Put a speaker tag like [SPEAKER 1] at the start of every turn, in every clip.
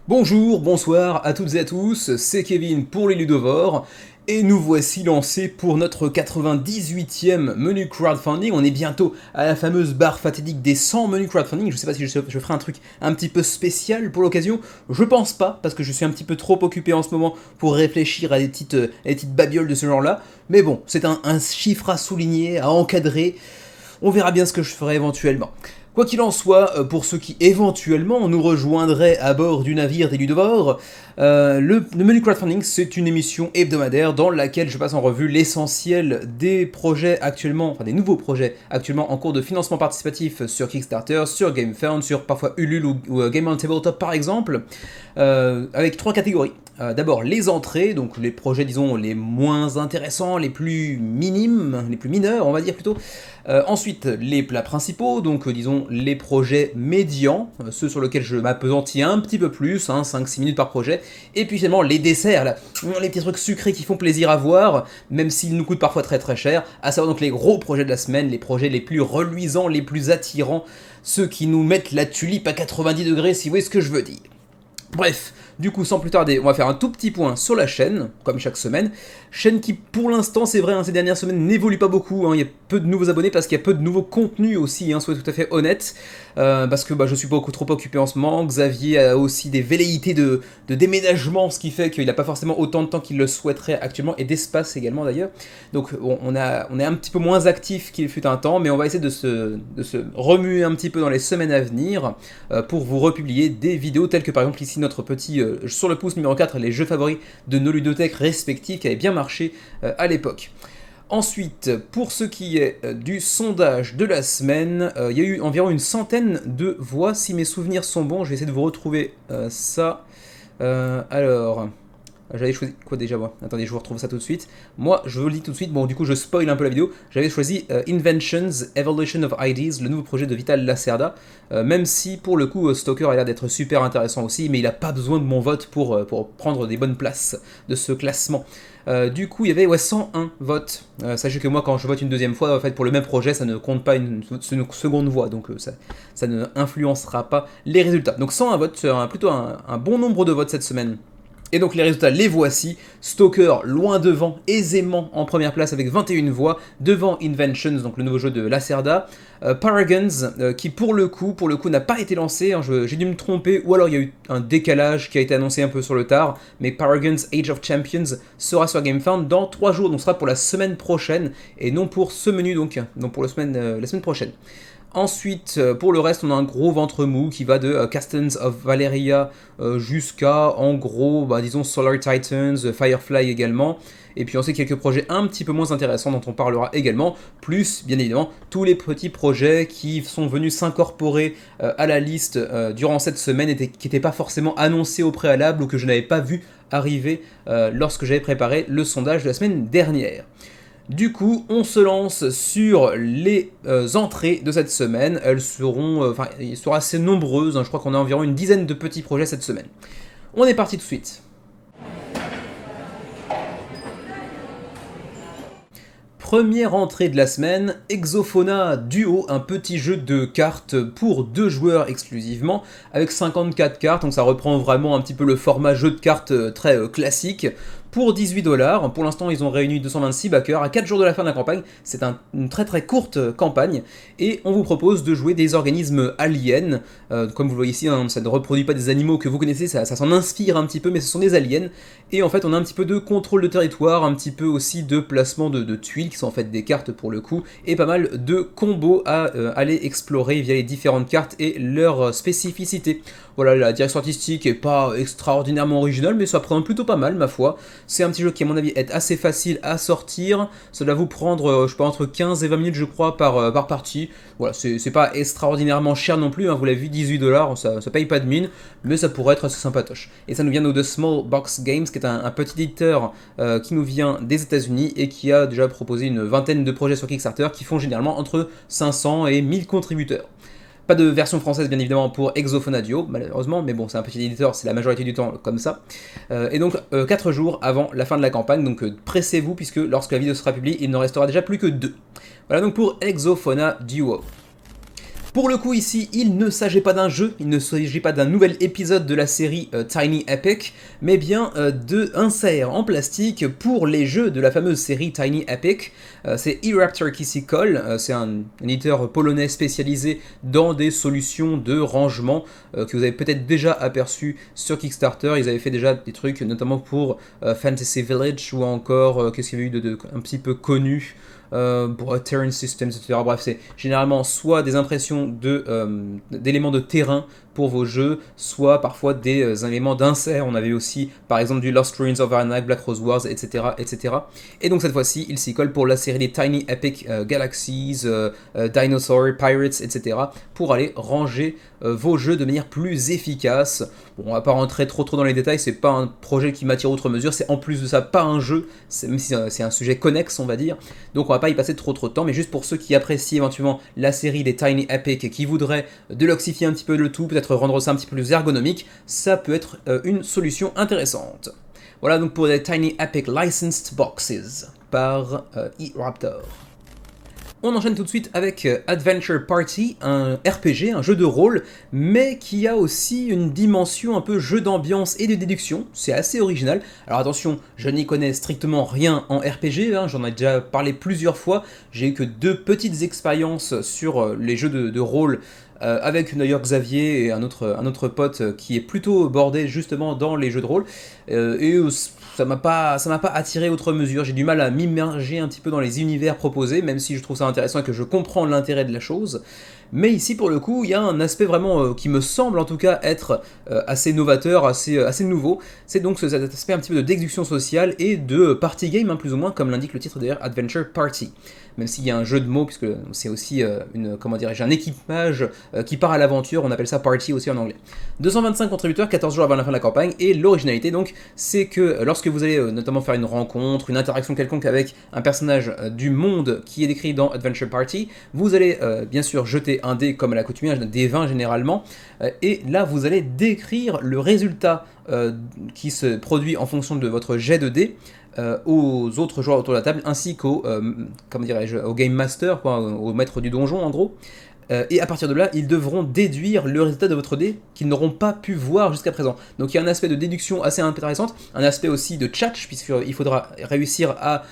[SPEAKER 1] Bonjour, bonsoir à toutes et à tous, c'est Kevin pour les Ludovores, et nous voici lancés pour notre 98e menu crowdfunding. On est bientôt à la fameuse barre fatidique des 100 menus crowdfunding. Je sais pas si je ferai un truc un petit peu spécial pour l'occasion. Je pense pas, parce que je suis un petit peu trop occupé en ce moment pour réfléchir à des petites babioles de ce genre-là. Mais bon, c'est un chiffre à souligner, à encadrer. On verra bien ce que je ferai éventuellement. Quoi qu'il en soit, pour ceux qui éventuellement nous rejoindraient à bord du navire des Ludovores, le menu crowdfunding, c'est une émission hebdomadaire dans laquelle je passe en revue l'essentiel des projets actuellement, enfin des nouveaux projets actuellement en cours de financement participatif sur Kickstarter, sur GameFound, sur parfois Ulule ou Game on Tabletop par exemple, avec trois catégories. D'abord les entrées, donc les projets disons les moins intéressants, les plus minimes, les plus mineurs on va dire plutôt. Ensuite les plats principaux, donc disons les projets médians, ceux sur lesquels je m'appesantis un petit peu plus, 5-6 minutes par projet. Et puis finalement les desserts, là, les petits trucs sucrés qui font plaisir à voir, même s'ils nous coûtent parfois très très cher, à savoir donc les gros projets de la semaine, les projets les plus reluisants, les plus attirants, ceux qui nous mettent la tulipe à 90 degrés si vous voyez ce que je veux dire. Bref, du coup, sans plus tarder, on va faire un tout petit point sur la chaîne, comme chaque semaine. Chaîne qui, pour l'instant, c'est vrai, ces dernières semaines, n'évolue pas beaucoup. Il y a peu de nouveaux abonnés parce qu'il y a peu de nouveaux contenus aussi, soyez tout à fait honnête. Parce que je suis beaucoup trop occupé en ce moment. Xavier a aussi des velléités de déménagement, ce qui fait qu'il n'a pas forcément autant de temps qu'il le souhaiterait actuellement, et d'espace également d'ailleurs. Donc on est un petit peu moins actif qu'il fut un temps, mais on va essayer de se remuer un petit peu dans les semaines à venir pour vous republier des vidéos telles que par exemple ici notre petit sur le pouce numéro 4, les jeux favoris de nos ludothèques respectifs qui avaient bien marché à l'époque. Ensuite, pour ce qui est du sondage de la semaine, il y a eu environ une centaine de voix, si mes souvenirs sont bons. Je vais essayer de vous retrouver ça. Alors, j'avais choisi quoi déjà moi? Attendez, je vous retrouve ça tout de suite. Moi, je vous le dis tout de suite, bon du coup je spoil un peu la vidéo. J'avais choisi Inventions, Evolution of Ideas, le nouveau projet de Vital Lacerda. Même si pour le coup Stalker a l'air d'être super intéressant aussi, mais il n'a pas besoin de mon vote pour prendre des bonnes places de ce classement. Du coup, il y avait 101 votes. Sachez que moi, quand je vote une deuxième fois, en fait, pour le même projet, ça ne compte pas une seconde voix, donc ça ne influencera pas les résultats. Donc 101 votes, c'est plutôt un bon nombre de votes cette semaine. Et donc les résultats, les voici. Stalker loin devant, aisément en première place avec 21 voix, devant Inventions, donc le nouveau jeu de Lacerda. Paragons, qui pour le coup n'a pas été lancé, j'ai dû me tromper, ou alors il y a eu un décalage qui a été annoncé un peu sur le tard, mais Paragons Age of Champions sera sur GameFound dans 3 jours, donc ce sera pour la semaine prochaine, et non pour ce menu donc pour la semaine prochaine. Ensuite, pour le reste, on a un gros ventre mou qui va de Castles of Valeria jusqu'à, en gros, disons Solar Titans, Firefly également. Et puis on sait quelques projets un petit peu moins intéressants dont on parlera également, plus bien évidemment tous les petits projets qui sont venus s'incorporer à la liste durant cette semaine et qui n'étaient pas forcément annoncés au préalable ou que je n'avais pas vu arriver lorsque j'avais préparé le sondage de la semaine dernière. Du coup, on se lance sur les entrées de cette semaine. Elles seront assez nombreuses, je crois qu'on a environ une dizaine de petits projets cette semaine. On est parti tout de suite. Première entrée de la semaine, Exofauna Duo, un petit jeu de cartes pour 2 joueurs exclusivement, avec 54 cartes, donc ça reprend vraiment un petit peu le format jeu de cartes très classique. Pour 18$, pour l'instant ils ont réuni 226 backers à 4 jours de la fin de la campagne, c'est une très très courte campagne, et on vous propose de jouer des organismes aliens, comme vous le voyez ici, ça ne reproduit pas des animaux que vous connaissez, ça s'en inspire un petit peu, mais ce sont des aliens, et en fait on a un petit peu de contrôle de territoire, un petit peu aussi de placement de tuiles, qui sont en fait des cartes pour le coup, et pas mal de combos à aller explorer via les différentes cartes et leurs spécificités. Voilà, la direction artistique est pas extraordinairement originale, mais ça prend plutôt pas mal ma foi. C'est un petit jeu qui à mon avis est assez facile à sortir, ça doit vous prendre je sais pas entre 15 et 20 minutes je crois par partie. Voilà, c'est pas extraordinairement cher non plus, vous l'avez vu, 18$, ça paye pas de mine, mais ça pourrait être assez sympatoche. Et ça nous vient de Small Box Games, qui est un petit éditeur qui nous vient des États-Unis et qui a déjà proposé une vingtaine de projets sur Kickstarter qui font généralement entre 500 et 1000 contributeurs. Pas de version française bien évidemment pour Exofauna Duo, malheureusement, mais bon, c'est un petit éditeur, c'est la majorité du temps comme ça. Et donc 4 jours avant la fin de la campagne, donc pressez-vous puisque lorsque la vidéo sera publiée, il n'en restera déjà plus que 2. Voilà donc pour Exofauna Duo. Pour le coup ici, il ne s'agit pas d'un jeu, il ne s'agit pas d'un nouvel épisode de la série Tiny Epic, mais bien de inserts en plastique pour les jeux de la fameuse série Tiny Epic. C'est eRaptor qui s'y colle, c'est un éditeur polonais spécialisé dans des solutions de rangement que vous avez peut-être déjà aperçu sur Kickstarter. Ils avaient fait déjà des trucs notamment pour Fantasy Village ou encore qu'est-ce qu'il y avait eu de un petit peu connu pour Terrain Systems, etc. Bref, c'est généralement soit des impressions d'éléments de terrain pour vos jeux, soit parfois des éléments d'insert. On avait aussi par exemple du Lost Ruins of Arnak, Black Rose Wars, etc. etc. Et donc cette fois-ci, il s'y colle pour la série des Tiny Epic Galaxies, Dinosaur, Pirates, etc. pour aller ranger vos jeux de manière plus efficace. Bon, on va pas rentrer trop dans les détails, c'est pas un projet qui m'attire outre mesure, c'est en plus de ça pas un jeu, même si c'est un sujet connexe on va dire, donc on va pas y passer trop de temps, mais juste pour ceux qui apprécient éventuellement la série des Tiny Epic et qui voudraient déluxifier un petit peu le tout, peut-être rendre ça un petit peu plus ergonomique, ça peut être une solution intéressante. Voilà donc pour les Tiny Epic Licensed Boxes par eRaptor. On enchaîne tout de suite avec Adventure Party, un RPG, un jeu de rôle, mais qui a aussi une dimension un peu jeu d'ambiance et de déduction. C'est assez original. Alors attention, je n'y connais strictement rien en RPG, hein, j'en ai déjà parlé plusieurs fois. J'ai eu que 2 petites expériences sur les jeux de rôle avec d'ailleurs Xavier et un autre pote qui est plutôt bordé justement dans les jeux de rôle. Ça m'a pas attiré outre mesure, j'ai du mal à m'immerger un petit peu dans les univers proposés, même si je trouve ça intéressant et que je comprends l'intérêt de la chose. Mais ici pour le coup, il y a un aspect vraiment qui me semble en tout cas être assez novateur, assez nouveau. C'est donc cet aspect un petit peu de déduction sociale et de party game, hein, plus ou moins, comme l'indique le titre d'ailleurs, Adventure Party. Même s'il y a un jeu de mots, puisque c'est aussi un équipage qui part à l'aventure, on appelle ça party aussi en anglais. 225 contributeurs, 14 jours avant la fin de la campagne, et l'originalité donc, c'est que lorsque vous allez notamment faire une rencontre, une interaction quelconque avec un personnage du monde qui est décrit dans Adventure Party, vous allez bien sûr jeter un dé comme à l'accoutumée, un dé 20 généralement, et là vous allez décrire le résultat qui se produit en fonction de votre jet de dés, aux autres joueurs autour de la table, ainsi qu'au au Game Master, quoi, au maître du donjon en gros. Et à partir de là, ils devront déduire le résultat de votre dé qu'ils n'auront pas pu voir jusqu'à présent. Donc il y a un aspect de déduction assez intéressant, un aspect aussi de tchatch, puisqu'il faudra réussir à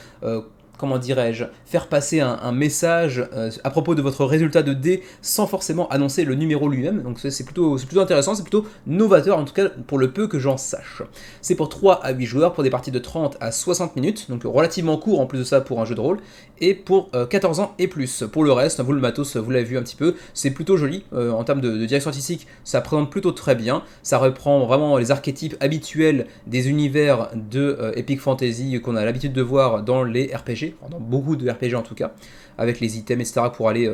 [SPEAKER 1] faire passer un message à propos de votre résultat de dé sans forcément annoncer le numéro lui-même. Donc c'est plutôt intéressant, c'est plutôt novateur, en tout cas pour le peu que j'en sache. C'est pour 3 à 8 joueurs, pour des parties de 30 à 60 minutes, donc relativement court en plus de ça pour un jeu de rôle, et pour 14 ans et plus. Pour le reste, vous le matos, vous l'avez vu un petit peu, c'est plutôt joli, en termes de direction artistique, ça présente plutôt très bien, ça reprend vraiment les archétypes habituels des univers de Epic Fantasy qu'on a l'habitude de voir dans les RPG, dans beaucoup de RPG en tout cas, avec les items, etc. pour aller,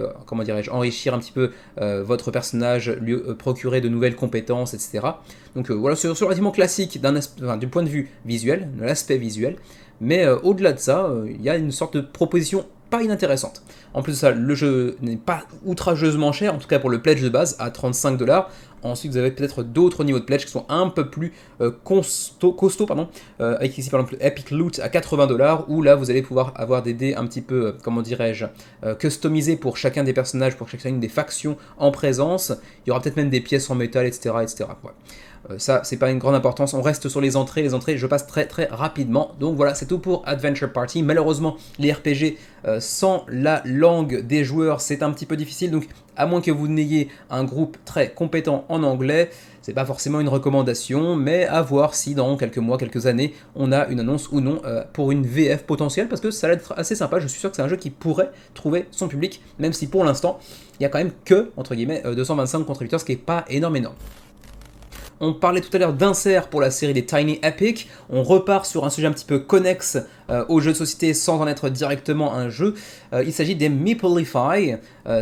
[SPEAKER 1] enrichir un petit peu votre personnage, lui procurer de nouvelles compétences, etc. Donc voilà, c'est relativement classique du point de vue visuel, de l'aspect visuel, mais au-delà de ça, il y a une sorte de proposition pas inintéressante. En plus de ça, le jeu n'est pas outrageusement cher, en tout cas pour le pledge de base, à 35$. Ensuite, vous avez peut-être d'autres niveaux de pledge qui sont un peu plus costauds, avec ici par exemple Epic Loot à 80$, où là vous allez pouvoir avoir des dés un petit peu, customisés pour chacun des personnages, pour chacune des factions en présence. Il y aura peut-être même des pièces en métal, etc. etc. Ouais. Ça, c'est pas une grande importance, on reste sur les entrées, je passe très très rapidement. Donc voilà, c'est tout pour Adventure Party. Malheureusement, les RPG sans la langue des joueurs, c'est un petit peu difficile, donc à moins que vous n'ayez un groupe très compétent en anglais, c'est pas forcément une recommandation, mais à voir si dans quelques mois, quelques années, on a une annonce ou non pour une VF potentielle, parce que ça va être assez sympa. Je suis sûr que c'est un jeu qui pourrait trouver son public, même si pour l'instant, il y a quand même que, entre guillemets, 225 contributeurs, ce qui n'est pas énorme. On parlait tout à l'heure d'insert pour la série des Tiny Epic, on repart sur un sujet un petit peu connexe aux jeux de société sans en être directement un jeu. Il s'agit des Meeplify,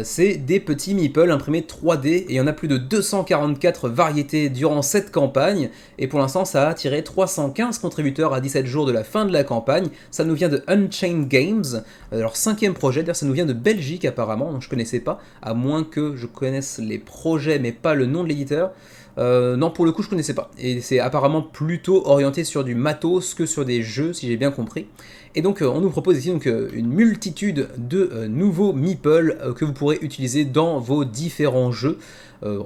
[SPEAKER 1] c'est des petits meeples imprimés 3D et il y en a plus de 244 variétés durant cette campagne, et pour l'instant ça a attiré 315 contributeurs à 17 jours de la fin de la campagne. Ça nous vient de Unchained Games, leur 5e projet, d'ailleurs ça nous vient de Belgique apparemment, donc je connaissais pas, à moins que je connaisse les projets mais pas le nom de l'éditeur. Non, pour le coup, je connaissais pas. Et c'est apparemment plutôt orienté sur du matos que sur des jeux, si j'ai bien compris. Et donc, on nous propose ici donc, une multitude de nouveaux meeples que vous pourrez utiliser dans vos différents jeux.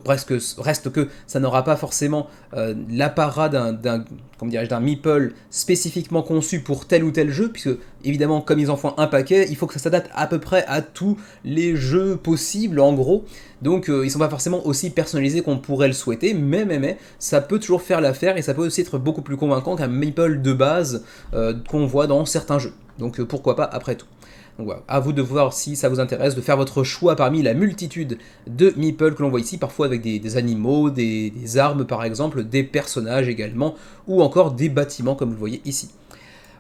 [SPEAKER 1] Reste que ça n'aura pas forcément l'apparat d'un meeple spécifiquement conçu pour tel ou tel jeu, puisque évidemment, comme ils en font un paquet, il faut que ça s'adapte à peu près à tous les jeux possibles, en gros. Donc ils ne sont pas forcément aussi personnalisés qu'on pourrait le souhaiter, mais ça peut toujours faire l'affaire et ça peut aussi être beaucoup plus convaincant qu'un meeple de base qu'on voit dans certains jeux. Donc pourquoi pas après tout. Donc voilà, à vous de voir si ça vous intéresse, de faire votre choix parmi la multitude de meeples que l'on voit ici, parfois avec des animaux, des armes par exemple, des personnages également, ou encore des bâtiments comme vous le voyez ici.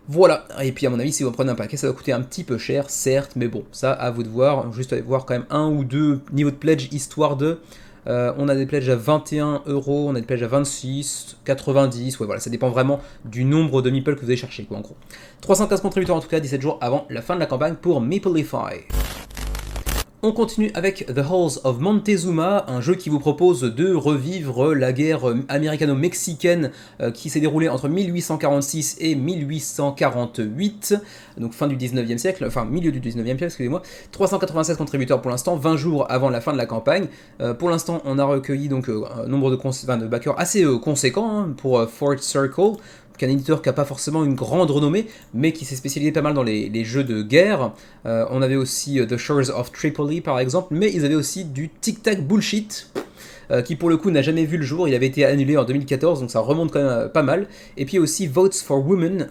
[SPEAKER 1] Voilà, et puis à mon avis, si vous prenez un paquet, ça va coûter un petit peu cher, certes, mais bon, ça à vous de voir, juste aller voir quand même un ou deux niveaux de pledge, histoire de... on a des pledges à 21 euros, on a des pledges à 26, 90, ouais voilà, ça dépend vraiment du nombre de meeples que vous allez chercher, quoi, en gros. 315 contributeurs en tout cas, 17 jours avant la fin de la campagne pour Meeplify. On continue avec The Halls of Montezuma, un jeu qui vous propose de revivre la guerre américano-mexicaine qui s'est déroulée entre 1846 et 1848, donc fin du 19e siècle, enfin milieu du 19e siècle, excusez-moi. 396 contributeurs pour l'instant, 20 jours avant la fin de la campagne. Pour l'instant, on a recueilli donc un nombre de backers assez conséquent hein, pour Fort Circle, un éditeur qui n'a pas forcément une grande renommée, mais qui s'est spécialisé pas mal dans les jeux de guerre. On avait aussi The Shores of Tripoli par exemple, mais ils avaient aussi du Tic Tac Bullshit, qui pour le coup n'a jamais vu le jour, il avait été annulé en 2014, donc ça remonte quand même pas mal. Et puis aussi Votes for Women,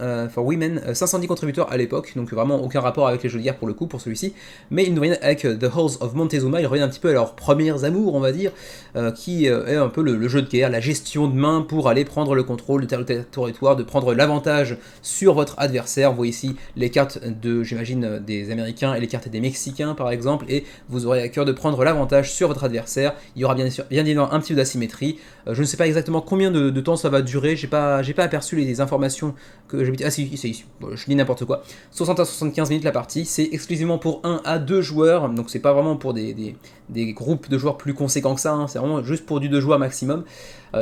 [SPEAKER 1] 510 contributeurs à l'époque, donc vraiment aucun rapport avec les jeux de guerre pour le coup, pour celui-ci. Mais ils nous reviennent avec The Halls of Montezuma, ils reviennent un petit peu à leurs premières amours, on va dire, qui est un peu le jeu de guerre, la gestion de main pour aller prendre le contrôle de tel ou tel territoire, de prendre l'avantage sur votre adversaire. Vous voyez ici les cartes j'imagine, des Américains et les cartes des Mexicains par exemple, et vous aurez à cœur de prendre l'avantage sur votre adversaire. Il y aura bien évidemment un petit peu d'asymétrie. Je ne sais pas exactement combien de temps ça va durer, j'ai pas aperçu les informations que j'ai... Ah si, c'est ici, bon, je dis n'importe quoi. 60 à 75 minutes la partie, c'est exclusivement pour 1 à 2 joueurs, donc c'est pas vraiment pour des groupes de joueurs plus conséquents que ça, hein, c'est vraiment juste pour du 2 joueurs maximum,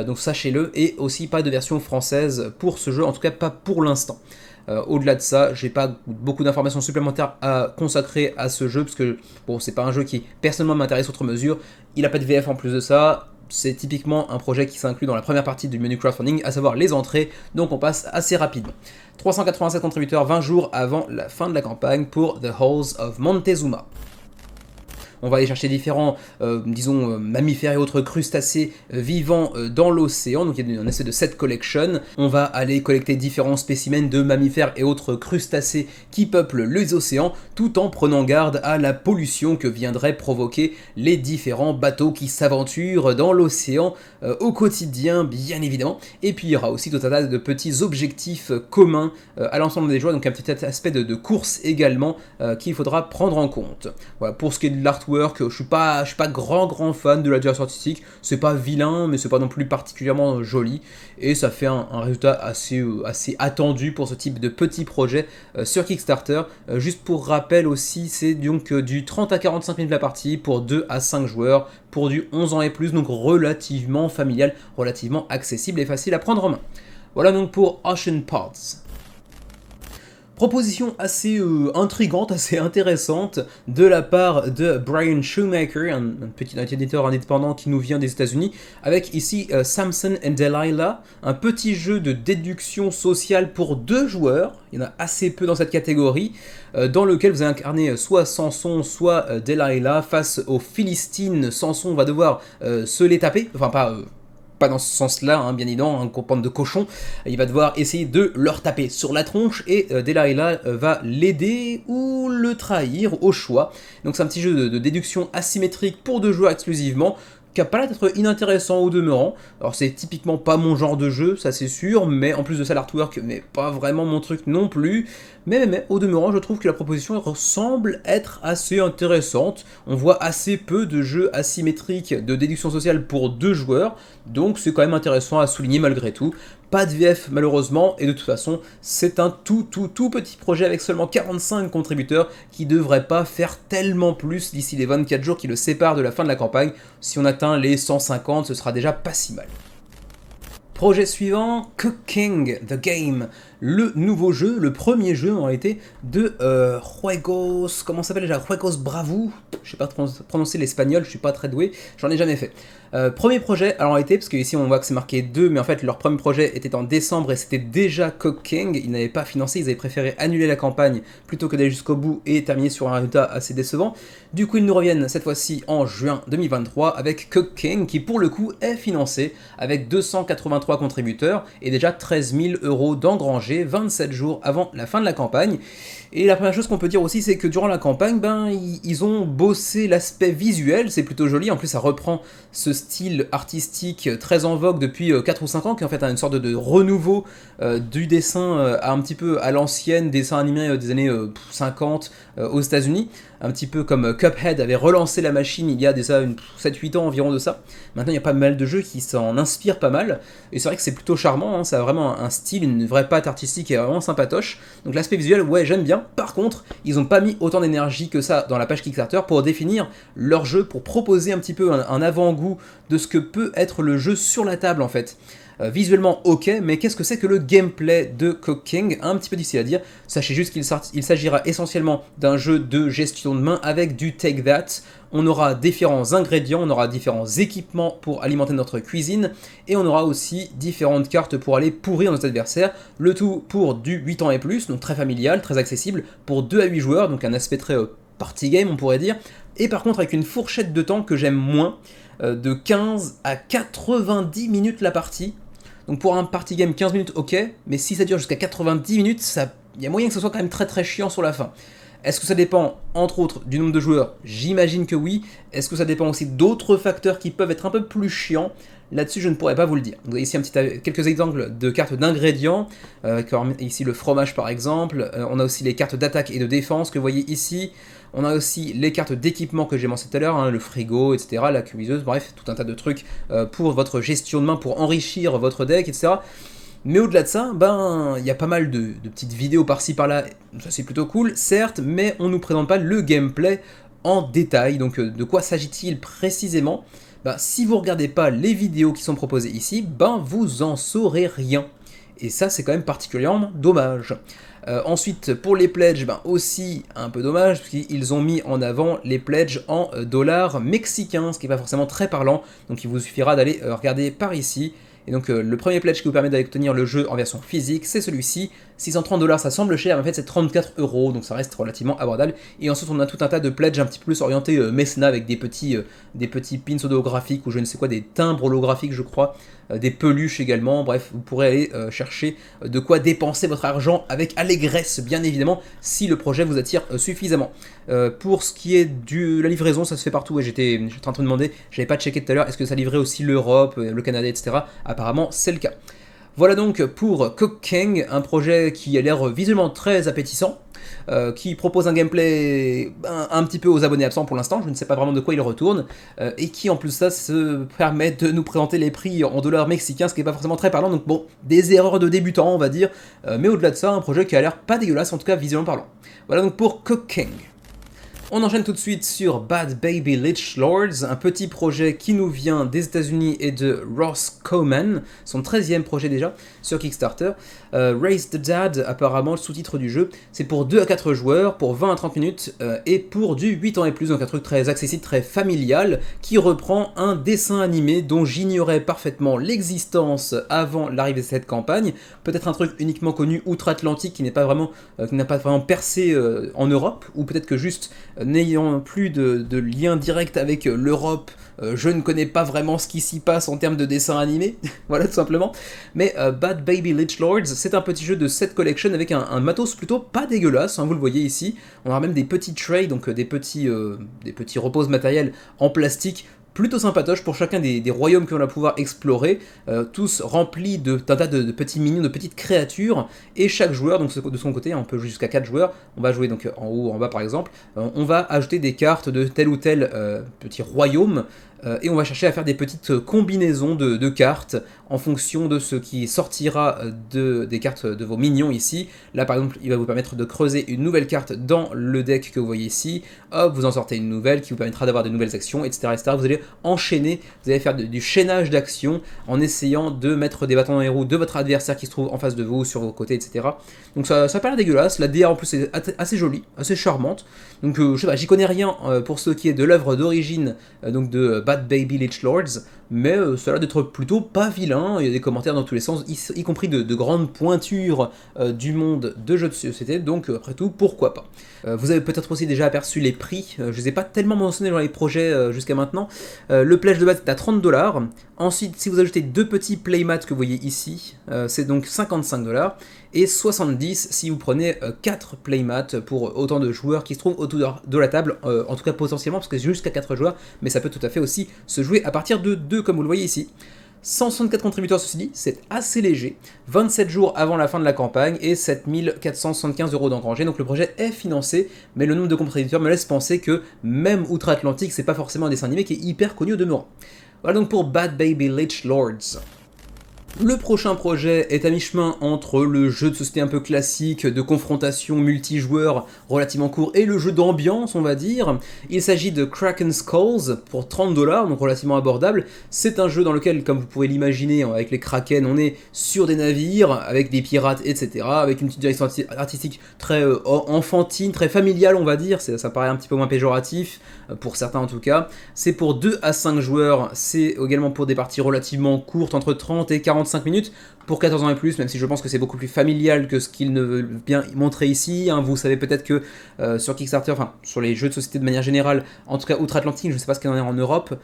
[SPEAKER 1] donc sachez-le, et aussi pas de version française pour ce jeu, en tout cas pas pour l'instant. Au-delà de ça, j'ai pas beaucoup d'informations supplémentaires à consacrer à ce jeu, parce que bon, c'est pas un jeu qui personnellement m'intéresse outre mesure, il a pas de VF en plus de ça, c'est typiquement un projet qui s'inclut dans la première partie du menu crowdfunding, à savoir les entrées, donc on passe assez rapidement. 387 contributeurs 20 jours avant la fin de la campagne pour The Halls of Montezuma. On va aller chercher différents, mammifères et autres crustacés vivants dans l'océan, donc il y a un essai de set collection. On va aller collecter différents spécimens de mammifères et autres crustacés qui peuplent les océans, tout en prenant garde à la pollution que viendraient provoquer les différents bateaux qui s'aventurent dans l'océan au quotidien, bien évidemment. Et puis il y aura aussi tout un tas de petits objectifs communs à l'ensemble des joueurs, donc un petit aspect de course également qu'il faudra prendre en compte. Voilà, pour ce qui est de l'artwork, je suis pas grand fan de la direction artistique, c'est pas vilain mais c'est pas non plus particulièrement joli, et ça fait un résultat assez attendu pour ce type de petit projet sur Kickstarter. Juste pour rappel aussi, c'est donc du 30 à 45 minutes la partie pour 2 à 5 joueurs, pour du 11 ans et plus, donc relativement familial, relativement accessible et facile à prendre en main. Voilà donc pour Ocean Pods. Proposition assez intrigante, assez intéressante de la part de Brian Shoemaker, un petit éditeur indépendant qui nous vient des États-Unis, avec ici Samson and Delilah, un petit jeu de déduction sociale pour 2 joueurs, il y en a assez peu dans cette catégorie, dans lequel vous allez incarner soit Samson, soit Delilah face aux Philistines. Samson va devoir se les taper, enfin pas dans ce sens-là, hein, bien évidemment, un bande de cochons, il va devoir essayer de leur taper sur la tronche, et Delilah va l'aider ou le trahir au choix. Donc c'est un petit jeu de déduction asymétrique pour 2 joueurs exclusivement, qui a pas l'air d'être inintéressant au demeurant. Alors c'est typiquement pas mon genre de jeu, ça c'est sûr, mais en plus de ça l'artwork n'est pas vraiment mon truc non plus. Mais au demeurant, je trouve que la proposition semble être assez intéressante. On voit assez peu de jeux asymétriques de déduction sociale pour 2 joueurs, donc c'est quand même intéressant à souligner malgré tout. Pas de VF malheureusement, et de toute façon, c'est un tout petit projet avec seulement 45 contributeurs qui devrait pas faire tellement plus d'ici les 24 jours qui le séparent de la fin de la campagne. Si on atteint les 150, ce sera déjà pas si mal. Projet suivant, Cooking the Game, le nouveau jeu, le premier jeu en réalité de Juegos, comment ça s'appelle déjà, Juegos Bravo, je sais pas prononcer l'espagnol, je suis pas très doué, j'en ai jamais fait. Premier projet, alors en réalité, parce qu'ici on voit que c'est marqué 2, mais en fait leur premier projet était en décembre et c'était déjà Cooking, ils n'avaient pas financé, ils avaient préféré annuler la campagne plutôt que d'aller jusqu'au bout et terminer sur un résultat assez décevant. Du coup ils nous reviennent cette fois-ci en juin 2023 avec Cooking qui pour le coup est financé avec 283 contributeurs et déjà 13 000 € d'engrangés 27 jours avant la fin de la campagne. Et la première chose qu'on peut dire aussi, c'est que durant la campagne, ils ont bossé l'aspect visuel, c'est plutôt joli, en plus ça reprend ce style artistique très en vogue depuis 4 ou 5 ans, qui en fait a une sorte de renouveau du dessin un petit peu à l'ancienne, dessin animé des années 50 aux États-Unis, un petit peu comme Cuphead avait relancé la machine il y a déjà 7-8 ans environ de ça. Maintenant il y a pas mal de jeux qui s'en inspirent pas mal, et c'est vrai que c'est plutôt charmant, hein, ça a vraiment un style, une vraie patte artistique et vraiment sympatoche. Donc l'aspect visuel, ouais, j'aime bien. Par contre, ils n'ont pas mis autant d'énergie que ça dans la page Kickstarter pour définir leur jeu, pour proposer un petit peu un avant-goût de ce que peut être le jeu sur la table en fait. Visuellement ok, mais qu'est-ce que c'est que le gameplay de Cooking? Un petit peu difficile à dire. Sachez juste qu'il s'agira essentiellement d'un jeu de gestion de main avec du Take That. On aura différents ingrédients, on aura différents équipements pour alimenter notre cuisine, et on aura aussi différentes cartes pour aller pourrir nos adversaires, le tout pour du 8 ans et plus, donc très familial, très accessible, pour 2 à 8 joueurs, donc un aspect très party game on pourrait dire, et par contre avec une fourchette de temps que j'aime moins, de 15 à 90 minutes la partie. Donc pour un party game 15 minutes ok, mais si ça dure jusqu'à 90 minutes, il y a moyen que ce soit quand même très chiant sur la fin. Est-ce que ça dépend, entre autres, du nombre de joueurs? J'imagine que oui. Est-ce que ça dépend aussi d'autres facteurs qui peuvent être un peu plus chiants? Là-dessus, je ne pourrais pas vous le dire. Vous voyez ici quelques exemples de cartes d'ingrédients. Ici, le fromage, par exemple. On a aussi les cartes d'attaque et de défense que vous voyez ici. On a aussi les cartes d'équipement que j'ai mentionné tout à l'heure, hein, le frigo, etc., la cuiseuse, bref, tout un tas de trucs pour votre gestion de main, pour enrichir votre deck, etc. Mais au-delà de ça, il y a pas mal de petites vidéos par-ci par-là, ça c'est plutôt cool, certes, mais on ne nous présente pas le gameplay en détail. Donc de quoi s'agit-il précisément? Si vous regardez pas les vidéos qui sont proposées ici, vous en saurez rien. Et ça c'est quand même particulièrement dommage. Ensuite, pour les pledges, aussi un peu dommage, parce qu'ils ont mis en avant les pledges en dollars mexicains, ce qui n'est pas forcément très parlant, donc il vous suffira d'aller regarder par ici. Et donc le premier pledge qui vous permet d'obtenir le jeu en version physique, c'est celui-ci. 630 $, ça semble cher, mais en fait c'est 34 €, donc ça reste relativement abordable. Et ensuite on a tout un tas de pledges un petit peu plus orientés mécénat avec des petits pins holographiques ou je ne sais quoi, des timbres holographiques je crois, des peluches également. Bref, vous pourrez aller chercher de quoi dépenser votre argent avec allégresse, bien évidemment, si le projet vous attire suffisamment. Pour ce qui est de la livraison, ça se fait partout. Et j'étais en train de me demander, j'avais pas checké tout à l'heure, est-ce que ça livrait aussi l'Europe, le Canada, etc. Apparemment, c'est le cas. Voilà donc pour Cooking, un projet qui a l'air visuellement très appétissant, qui propose un gameplay un petit peu aux abonnés absents pour l'instant, je ne sais pas vraiment de quoi il retourne, et qui en plus de ça se permet de nous présenter les prix en dollars mexicains, ce qui n'est pas forcément très parlant, donc bon, des erreurs de débutants on va dire, mais au-delà de ça, un projet qui a l'air pas dégueulasse, en tout cas visuellement parlant. Voilà donc pour Cooking. On enchaîne tout de suite sur Bad Baby Lich Lords, un petit projet qui nous vient des États-Unis et de Ross Coleman, son 13e projet déjà sur Kickstarter. Raise the Dad, apparemment le sous-titre du jeu, c'est pour 2 à 4 joueurs, pour 20 à 30 minutes et pour du 8 ans et plus, donc un truc très accessible, très familial, qui reprend un dessin animé dont j'ignorais parfaitement l'existence avant l'arrivée de cette campagne. Peut-être un truc uniquement connu outre-Atlantique qui n'a pas vraiment percé en Europe, ou peut-être que juste n'ayant plus de lien direct avec l'Europe, je ne connais pas vraiment ce qui s'y passe en termes de dessin animé, voilà tout simplement. Mais Bad Baby Lich Lords, c'est un petit jeu de set collection avec un matos plutôt pas dégueulasse, hein, vous le voyez ici. On a même des petits trays, donc des petits repose matériels en plastique, plutôt sympatoche pour chacun des royaumes que l'on va pouvoir explorer, tous remplis d'un tas de petits minions, de petites créatures, et chaque joueur, donc de son côté, on peut jouer jusqu'à 4 joueurs, on va jouer donc en haut ou en bas par exemple, on va ajouter des cartes de tel ou tel petit royaume, et on va chercher à faire des petites combinaisons de cartes en fonction de ce qui sortira des cartes de vos minions ici. Là par exemple, il va vous permettre de creuser une nouvelle carte dans le deck que vous voyez ici, hop, vous en sortez une nouvelle qui vous permettra d'avoir de nouvelles actions, etc., etc. Vous allez enchaîner, vous allez faire du chaînage d'actions en essayant de mettre des bâtons dans les roues de votre adversaire qui se trouve en face de vous, sur vos côtés, etc. Donc ça a pas l'air dégueulasse, la DA en plus est assez jolie, assez charmante. Donc je sais pas, j'y connais rien pour ce qui est de l'œuvre d'origine donc de Bad Baby Lich Lords, mais ça a l'air d'être plutôt pas vilain, il y a des commentaires dans tous les sens, y compris de grandes pointures du monde de jeux de société, donc après tout, pourquoi pas. Vous avez peut-être aussi déjà aperçu les prix, je les ai pas tellement mentionnés dans les projets jusqu'à maintenant. Le pledge de base est à 30$, ensuite si vous ajoutez 2 petits playmats que vous voyez ici, c'est donc 55$, et 70 si vous prenez 4 playmats pour autant de joueurs qui se trouvent autour de la table, en tout cas potentiellement, parce que c'est jusqu'à 4 joueurs, mais ça peut tout à fait aussi se jouer à partir de 2 comme vous le voyez ici. 164 contributeurs, ceci dit, c'est assez léger, 27 jours avant la fin de la campagne et 7475€ d'engrangés, donc le projet est financé, mais le nombre de contributeurs me laisse penser que même outre-Atlantique, c'est pas forcément un dessin animé qui est hyper connu au demeurant. Voilà donc pour Bad Baby Lich Lords. Le prochain projet est à mi-chemin entre le jeu de société un peu classique de confrontation multijoueur relativement court et le jeu d'ambiance, on va dire. Il s'agit de Kraken Skulls pour 30$, donc relativement abordable. C'est un jeu dans lequel, comme vous pouvez l'imaginer, avec les Kraken, on est sur des navires, avec des pirates, etc., avec une petite direction artistique très enfantine, très familiale, on va dire. Ça paraît un petit peu moins péjoratif, pour certains en tout cas. C'est pour 2 à 5 joueurs, c'est également pour des parties relativement courtes, entre 30 et 45 minutes, pour 14 ans et plus, même si je pense que c'est beaucoup plus familial que ce qu'il ne veut bien montrer ici. Vous savez peut-être que sur Kickstarter, enfin sur les jeux de société de manière générale, en tout cas outre-Atlantique, je ne sais pas ce qu'il en est en Europe,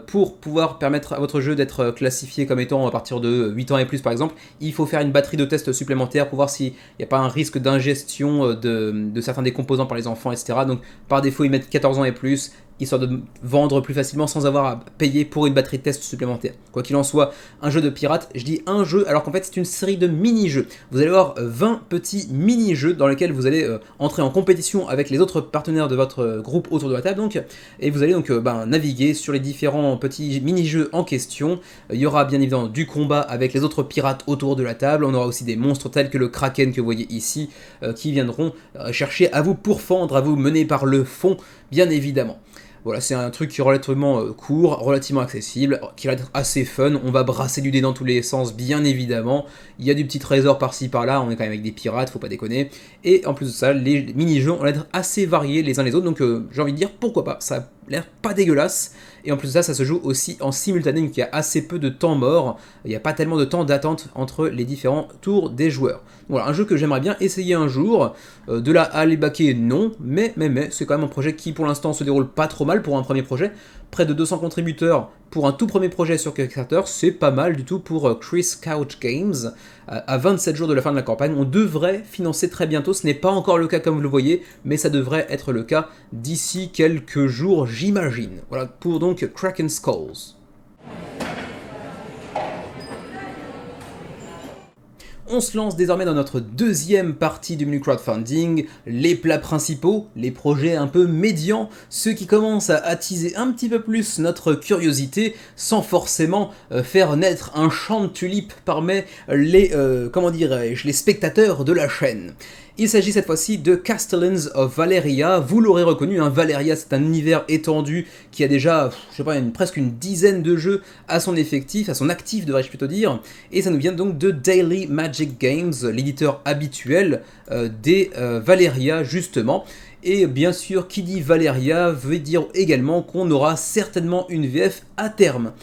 [SPEAKER 1] pour pouvoir permettre à votre jeu d'être classifié comme étant à partir de 8 ans et plus par exemple, il faut faire une batterie de tests supplémentaires pour voir s'il n'y a pas un risque d'ingestion de certains des composants par les enfants, etc. Donc par défaut, ils mettent 14 ans et plus, histoire de vendre plus facilement sans avoir à payer pour une batterie de test supplémentaire. Quoi qu'il en soit, un jeu de pirate, je dis un jeu alors qu'en fait c'est une série de mini-jeux. Vous allez avoir 20 petits mini-jeux dans lesquels vous allez entrer en compétition avec les autres partenaires de votre groupe autour de la table, donc, et vous allez donc naviguer sur les différents petits mini-jeux en question. Il y aura bien évidemment du combat avec les autres pirates autour de la table, on aura aussi des monstres tels que le Kraken que vous voyez ici, qui viendront chercher à vous pourfendre, à vous mener par le fond, bien évidemment. Voilà, c'est un truc qui est relativement court, relativement accessible, qui va être assez fun. On va brasser du dé dans tous les sens, bien évidemment. Il y a du petit trésor par-ci par-là, on est quand même avec des pirates, faut pas déconner. Et en plus de ça, les mini-jeux ont l'air assez variés les uns les autres, donc j'ai envie de dire pourquoi pas, ça a l'air pas dégueulasse. Et en plus de ça, ça se joue aussi en simultané, donc il y a assez peu de temps mort, il n'y a pas tellement de temps d'attente entre les différents tours des joueurs. Voilà, un jeu que j'aimerais bien essayer un jour, de là à les baquer, non, mais c'est quand même un projet qui pour l'instant se déroule pas trop mal pour un premier projet. Près de 200 contributeurs pour un tout premier projet sur Kickstarter, c'est pas mal du tout pour Chris Couch Games. À 27 jours de la fin de la campagne, on devrait financer très bientôt, ce n'est pas encore le cas comme vous le voyez, mais ça devrait être le cas d'ici quelques jours, j'imagine. Voilà pour donc Kraken Skulls. On se lance désormais dans notre deuxième partie du menu crowdfunding, les plats principaux, les projets un peu médians, ceux qui commencent à attiser un petit peu plus notre curiosité sans forcément faire naître un champ de tulipes parmi les, les spectateurs de la chaîne. Il s'agit cette fois-ci de Castellans of Valeria. Vous l'aurez reconnu, Valeria c'est un univers étendu qui a déjà, je sais pas, presque une dizaine de jeux à son effectif, à son actif devrais-je plutôt dire, et ça nous vient donc de Daily Magic Games, l'éditeur habituel des Valeria justement. Et bien sûr, qui dit Valeria veut dire également qu'on aura certainement une VF à terme.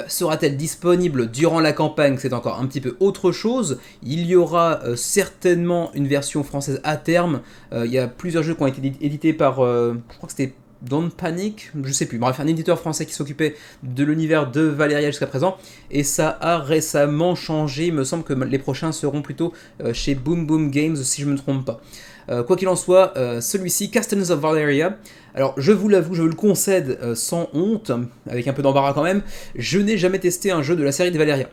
[SPEAKER 1] Sera-t-elle disponible durant la campagne? C'est encore un petit peu autre chose. Il y aura certainement une version française à terme. Il y a plusieurs jeux qui ont été édités par, je crois que c'était Don't Panic, je sais plus, bref, un éditeur français qui s'occupait de l'univers de Valeria jusqu'à présent, et ça a récemment changé, il me semble que les prochains seront plutôt chez Boom Boom Games, si je ne me trompe pas. Quoi qu'il en soit, celui-ci, Castellans of Valeria, alors je vous l'avoue, je vous le concède sans honte, avec un peu d'embarras quand même, je n'ai jamais testé un jeu de la série des Valeria.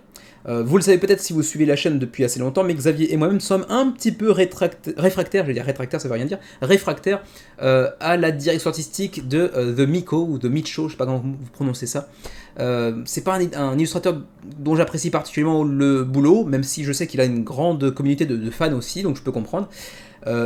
[SPEAKER 1] Vous le savez peut-être si vous suivez la chaîne depuis assez longtemps, mais Xavier et moi-même sommes un petit peu réfractaires, je vais dire rétractaires, ça veut rien dire, réfractaires à la direction artistique de The Miko, ou de Micho, je sais pas comment vous prononcez ça. C'est pas un illustrateur dont j'apprécie particulièrement le boulot, même si je sais qu'il a une grande communauté de fans aussi, donc je peux comprendre.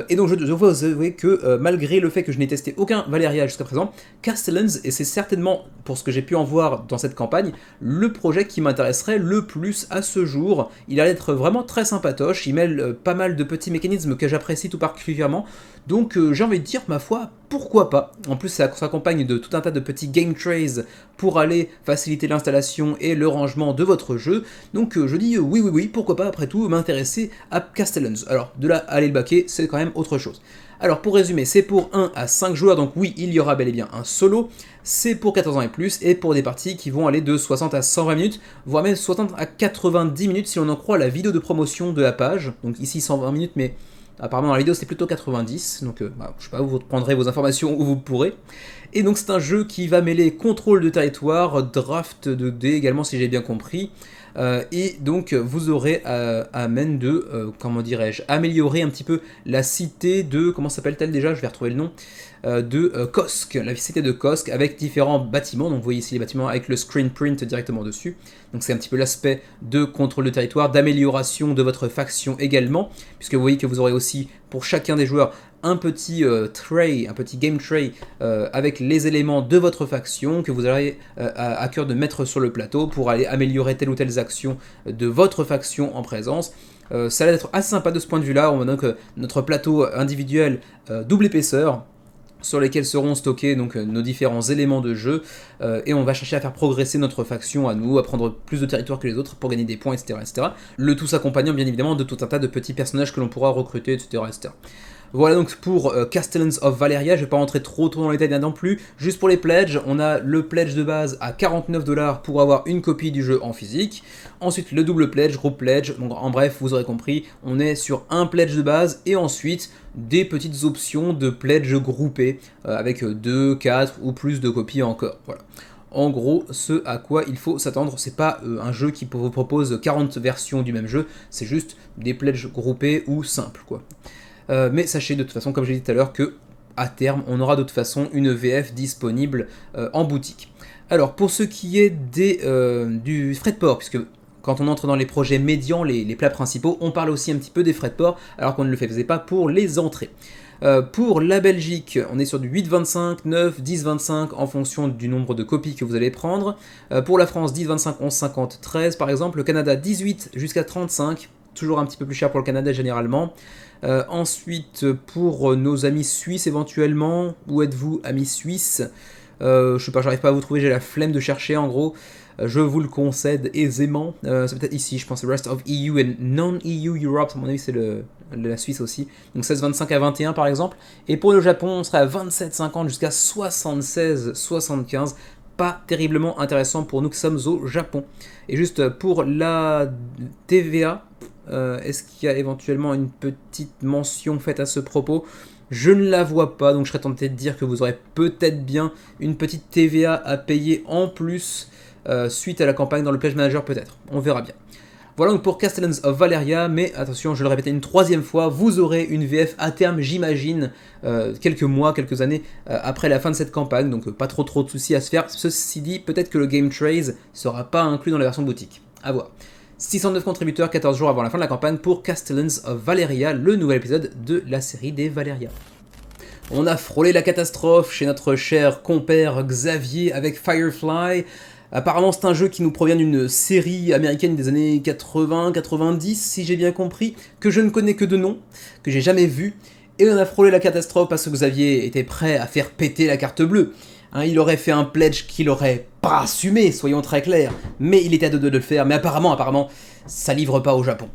[SPEAKER 1] Et donc je dois vous avouer que malgré le fait que je n'ai testé aucun Valeria jusqu'à présent, Castellans, et c'est certainement pour ce que j'ai pu en voir dans cette campagne, le projet qui m'intéresserait le plus à ce jour. Il a l'air d'être vraiment très sympatoche, il mêle pas mal de petits mécanismes que j'apprécie tout particulièrement, donc j'ai envie de dire, ma foi, pourquoi pas. En plus ça s'accompagne de tout un tas de petits game trays pour aller faciliter l'installation et le rangement de votre jeu, donc je dis oui, pourquoi pas après tout m'intéresser à Castellans. Alors de là à aller le baquer, c'est quand même autre chose. Alors pour résumer, c'est pour 1 à 5 joueurs, donc oui, il y aura bel et bien un solo, c'est pour 14 ans et plus, et pour des parties qui vont aller de 60 à 120 minutes, voire même 60 à 90 minutes si on en croit la vidéo de promotion de la page, donc ici 120 minutes, mais apparemment dans la vidéo c'est plutôt 90, donc je sais pas, vous prendrez vos informations où vous pourrez. Et donc c'est un jeu qui va mêler contrôle de territoire, draft de dés également si j'ai bien compris, et donc vous aurez à même de, comment dirais-je, améliorer un petit peu la cité de, comment s'appelle-t-elle déjà, je vais retrouver le nom, de Kosk, la cité de Kosk avec différents bâtiments, donc vous voyez ici les bâtiments avec le screen print directement dessus, donc c'est un petit peu l'aspect de contrôle de territoire, d'amélioration de votre faction également, puisque vous voyez que vous aurez aussi pour chacun des joueurs un petit tray, un petit game tray avec les éléments de votre faction que vous aurez à cœur de mettre sur le plateau pour aller améliorer telle ou telle action de votre faction en présence. Ça a l'air d'être assez sympa de ce point de vue-là. On a donc notre plateau individuel double épaisseur, sur lesquels seront stockés donc nos différents éléments de jeu, et on va chercher à faire progresser notre faction à nous, à prendre plus de territoire que les autres pour gagner des points, etc. etc. Le tout s'accompagnant bien évidemment de tout un tas de petits personnages que l'on pourra recruter, etc. etc. Voilà donc pour Castellans of Valeria, je vais pas rentrer trop dans les détails non plus, juste pour les pledges, on a le pledge de base à 49$ pour avoir une copie du jeu en physique, ensuite le double pledge, groupe pledge, donc en bref vous aurez compris, on est sur un pledge de base et ensuite des petites options de pledge groupés avec 2, 4 ou plus de copies encore, voilà. En gros, ce à quoi il faut s'attendre, c'est pas un jeu qui vous propose 40 versions du même jeu, c'est juste des pledges groupés ou simples quoi. Mais sachez de toute façon, comme j'ai dit tout à l'heure, que à terme, on aura de toute façon une VF disponible en boutique. Alors, pour ce qui est du frais de port, puisque quand on entre dans les projets médians, les plats principaux, on parle aussi un petit peu des frais de port, alors qu'on ne le faisait pas pour les entrées. Pour la Belgique, on est sur du 8,25, 9, 10,25 en fonction du nombre de copies que vous allez prendre. Pour la France, 10,25, 11,50, 13 par exemple. Le Canada, 18 jusqu'à 35, toujours un petit peu plus cher pour le Canada généralement. Ensuite, pour nos amis suisses éventuellement, où êtes-vous amis suisses? Je sais pas, j'arrive pas à vous trouver, j'ai la flemme de chercher en gros. Je vous le concède aisément. C'est peut-être ici, je pense, Rest of EU and Non-EU Europe, à mon avis c'est la Suisse aussi. Donc 16,25 à 21 par exemple. Et pour le Japon, on serait à 27,50 jusqu'à 76,75. Pas terriblement intéressant pour nous qui sommes au Japon. Et juste pour la TVA, est-ce qu'il y a éventuellement une petite mention faite à ce propos? Je ne la vois pas, donc je serais tenté de dire que vous aurez peut-être bien une petite TVA à payer en plus suite à la campagne dans le Pledge Manager peut-être. On verra bien. Voilà donc pour Castellans of Valeria, mais attention, je le répète une troisième fois, vous aurez une VF à terme, j'imagine, quelques mois, quelques années après la fin de cette campagne, donc pas trop de soucis à se faire. Ceci dit, peut-être que le Game Trays sera pas inclus dans la version boutique. À voir. 609 contributeurs, 14 jours avant la fin de la campagne pour Castellans of Valeria, le nouvel épisode de la série des Valeria. On a frôlé la catastrophe chez notre cher compère Xavier avec Firefly. Apparemment c'est un jeu qui nous provient d'une série américaine des années 80-90 si j'ai bien compris, que je ne connais que de nom, que j'ai jamais vu, et on a frôlé la catastrophe parce que Xavier était prêt à faire péter la carte bleue. Hein, il aurait fait un pledge qu'il aurait pas assumé, soyons très clairs, mais il était à deux doigts de le faire, mais apparemment, ça livre pas au Japon.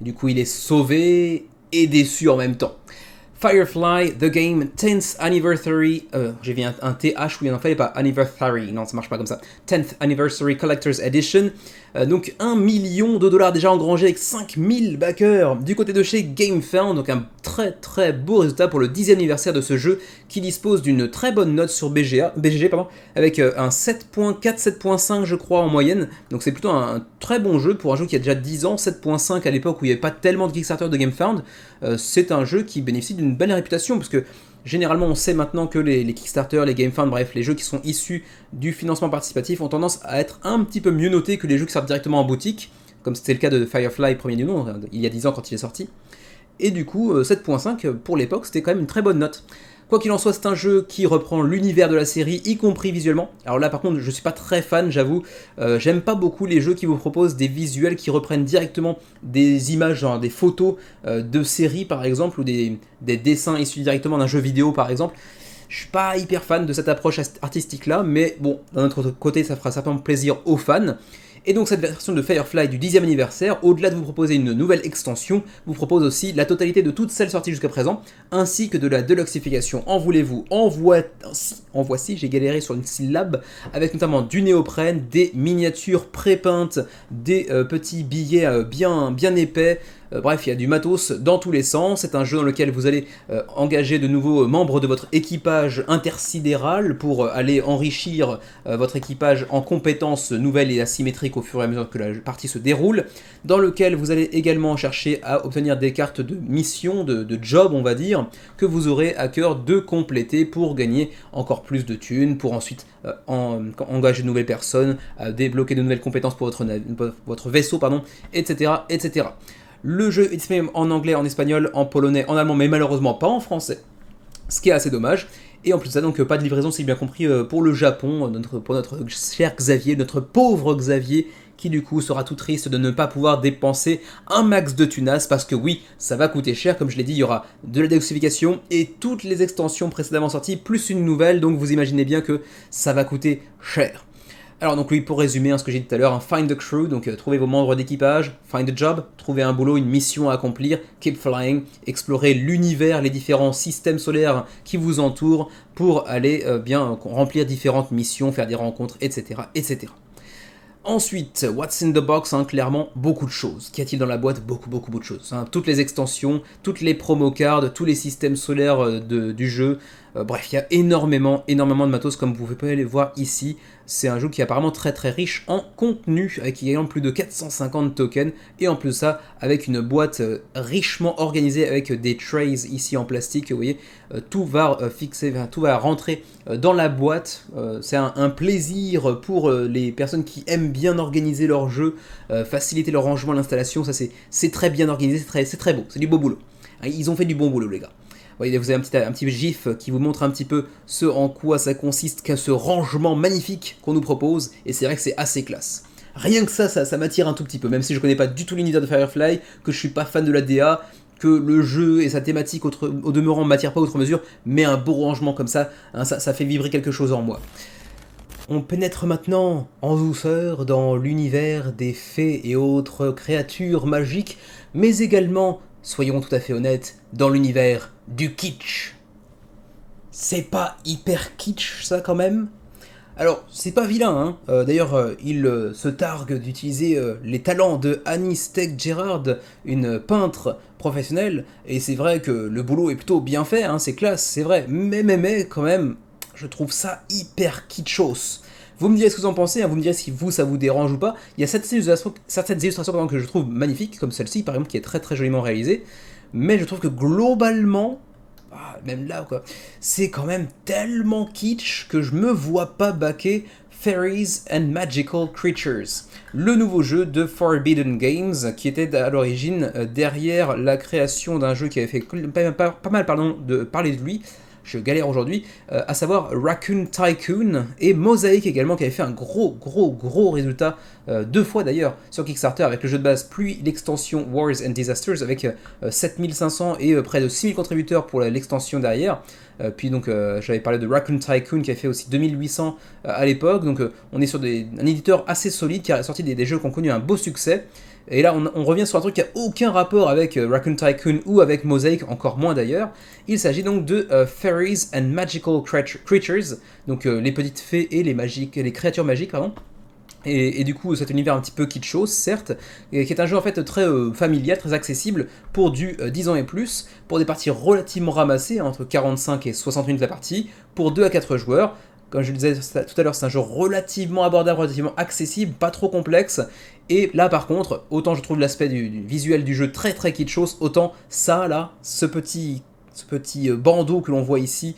[SPEAKER 1] Et du coup il est sauvé et déçu en même temps. Firefly, The Game 10th Anniversary, j'ai vu un TH, oui, il n'en fallait pas, Anniversary, non, ça marche pas comme ça, 10th Anniversary Collector's Edition, donc 1 million de dollars déjà engrangés avec 5000 backers du côté de chez GameFound, donc un très très beau résultat pour le 10e anniversaire de ce jeu qui dispose d'une très bonne note sur BGG, avec un 7.4, 7.5 je crois en moyenne, donc c'est plutôt un très bon jeu pour un jeu qui a déjà 10 ans, 7.5 à l'époque où il n'y avait pas tellement de Kickstarter de GameFound, c'est un jeu qui bénéficie d'une belle réputation, parce que généralement on sait maintenant que les Kickstarter, les GameFound, bref, les jeux qui sont issus du financement participatif ont tendance à être un petit peu mieux notés que les jeux qui sortent directement en boutique, comme c'était le cas de Firefly premier du nom, il y a 10 ans quand il est sorti, et du coup 7.5 pour l'époque c'était quand même une très bonne note. Quoi qu'il en soit, c'est un jeu qui reprend l'univers de la série, y compris visuellement. Alors là, par contre, je suis pas très fan, j'avoue. J'aime pas beaucoup les jeux qui vous proposent des visuels qui reprennent directement des images, genre des photos de séries, par exemple, ou des dessins issus directement d'un jeu vidéo, par exemple. Je suis pas hyper fan de cette approche artistique-là, mais bon, d'un autre côté, ça fera certainement plaisir aux fans. Et donc cette version de Firefly du 10e anniversaire, au-delà de vous proposer une nouvelle extension, vous propose aussi la totalité de toutes celles sorties jusqu'à présent, ainsi que de la deluxification. En voulez-vous, en voici, j'ai galéré sur une syllabe, avec notamment du néoprène, des miniatures pré-peintes, des petits billets bien épais. Bref, il y a du matos dans tous les sens. C'est un jeu dans lequel vous allez engager de nouveaux membres de votre équipage intersidéral pour aller enrichir votre équipage en compétences nouvelles et asymétriques au fur et à mesure que la partie se déroule, dans lequel vous allez également chercher à obtenir des cartes de mission, de job on va dire, que vous aurez à cœur de compléter pour gagner encore plus de thunes, pour ensuite engager de nouvelles personnes, débloquer de nouvelles compétences pour votre vaisseau, etc., etc. Le jeu est disponible en anglais, en espagnol, en polonais, en allemand, mais malheureusement pas en français, ce qui est assez dommage. Et en plus de ça, donc pas de livraison, si j'ai bien compris, pour le Japon, pour notre cher Xavier, notre pauvre Xavier, qui du coup sera tout triste de ne pas pouvoir dépenser un max de tunas, parce que oui, ça va coûter cher, comme je l'ai dit, il y aura de la déluxification et toutes les extensions précédemment sorties, plus une nouvelle, donc vous imaginez bien que ça va coûter cher. Alors donc oui, pour résumer ce que j'ai dit tout à l'heure, find the crew, donc trouvez vos membres d'équipage, find a job, trouvez un boulot, une mission à accomplir, keep flying, explorez l'univers, les différents systèmes solaires qui vous entourent pour aller bien remplir différentes missions, faire des rencontres, etc. etc. Ensuite, what's in the box, clairement, beaucoup de choses. Qu'y a-t-il dans la boîte? Beaucoup de choses. Toutes les extensions, toutes les promo cards, tous les systèmes solaires du jeu. Bref, il y a énormément de matos, comme vous pouvez les voir ici. C'est un jeu qui est apparemment très riche en contenu, avec également plus de 450 tokens, et en plus de ça, avec une boîte richement organisée, avec des trays ici en plastique, vous voyez, tout va tout va rentrer dans la boîte. C'est un plaisir pour les personnes qui aiment bien organiser leur jeu, faciliter leur rangement, l'installation, ça c'est très bien organisé, c'est très beau, c'est du beau boulot. Ils ont fait du bon boulot les gars. Vous avez un petit gif qui vous montre un petit peu ce en quoi ça consiste, qu'à ce rangement magnifique qu'on nous propose, et c'est vrai que c'est assez classe. Rien que ça m'attire un tout petit peu, même si je connais pas du tout l'univers de Firefly, que je suis pas fan de la DA, que le jeu et sa thématique au demeurant ne m'attirent pas outre mesure, mais un beau rangement comme ça, ça fait vibrer quelque chose en moi. On pénètre maintenant en douceur dans l'univers des fées et autres créatures magiques, mais également, soyons tout à fait honnêtes, dans l'univers du kitsch. C'est pas hyper kitsch ça quand même? Alors, c'est pas vilain, d'ailleurs, il se targue d'utiliser les talents de Annie Steck-Gerrard, une peintre professionnelle, et c'est vrai que le boulot est plutôt bien fait, c'est classe, c'est vrai, mais quand même, je trouve ça hyper kitschos. Vous me direz ce que vous en pensez, vous me direz si ça vous dérange ou pas. Il y a certaines illustrations que je trouve magnifiques, comme celle-ci par exemple, qui est très joliment réalisée, mais je trouve que globalement, même là quoi, c'est quand même tellement kitsch que je me vois pas backer Fairies and Magical Creatures, le nouveau jeu de Forbidden Games, qui était à l'origine derrière la création d'un jeu qui avait fait pas mal de parler de lui, je galère aujourd'hui, à savoir Raccoon Tycoon et Mosaic également, qui avait fait un gros résultat, 2 fois d'ailleurs, sur Kickstarter avec le jeu de base, puis l'extension Wars and Disasters avec 7500 et près de 6000 contributeurs pour l'extension derrière. puis donc j'avais parlé de Raccoon Tycoon qui a fait aussi 2800 à l'époque, donc on est sur un éditeur assez solide qui a sorti des jeux qui ont connu un beau succès. Et là, on revient sur un truc qui n'a aucun rapport avec Raccoon Tycoon ou avec Mosaic, encore moins d'ailleurs. Il s'agit donc de Fairies and Magical Creatures, donc les petites fées et les créatures magiques, pardon. Et du coup, cet univers un petit peu kitschos, certes, et qui est un jeu en fait très familial, très accessible pour du 10 ans et plus, pour des parties relativement ramassées, entre 45 et 60 minutes la partie, pour 2 à 4 joueurs. Comme je le disais tout à l'heure, c'est un jeu relativement abordable, relativement accessible, pas trop complexe. Et là, par contre, autant je trouve l'aspect du visuel du jeu très très kitschos, autant ça, là, ce petit bandeau que l'on voit ici,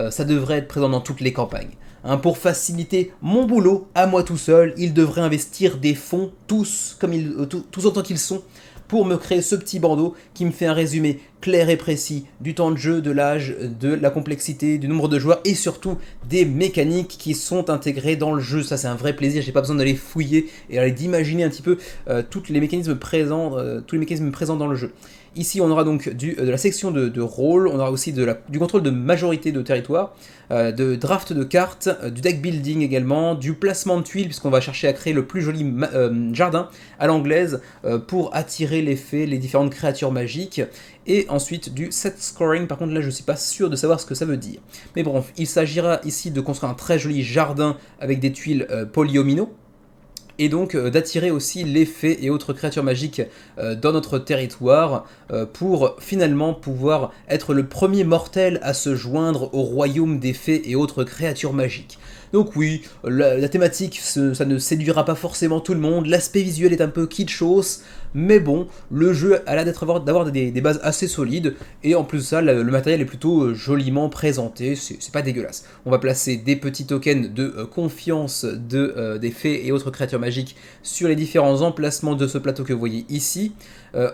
[SPEAKER 1] ça devrait être présent dans toutes les campagnes. Hein, pour faciliter mon boulot, à moi tout seul, il devrait investir des fonds, tous autant qu'ils sont, pour me créer ce petit bandeau qui me fait un résumé clair et précis du temps de jeu, de l'âge, de la complexité, du nombre de joueurs et surtout des mécaniques qui sont intégrées dans le jeu. Ça c'est un vrai plaisir, j'ai pas besoin d'aller fouiller et d'imaginer un petit peu tous les mécanismes présents dans le jeu. Ici, on aura donc de la section de rôle, on aura aussi du contrôle de majorité de territoire, de draft de cartes, du deck building également, du placement de tuiles, puisqu'on va chercher à créer le plus joli jardin à l'anglaise pour attirer les différentes créatures magiques, et ensuite du set scoring. Par contre, là, je ne suis pas sûr de savoir ce que ça veut dire. Mais bon, il s'agira ici de construire un très joli jardin avec des tuiles polyomino, et donc d'attirer aussi les fées et autres créatures magiques dans notre territoire pour finalement pouvoir être le premier mortel à se joindre au royaume des fées et autres créatures magiques. Donc oui, la thématique, ça ne séduira pas forcément tout le monde, l'aspect visuel est un peu kitschos, mais bon, le jeu a l'air d'avoir des bases assez solides, et en plus de ça, le matériel est plutôt joliment présenté, c'est pas dégueulasse. On va placer des petits tokens de confiance des fées et autres créatures magiques sur les différents emplacements de ce plateau que vous voyez ici.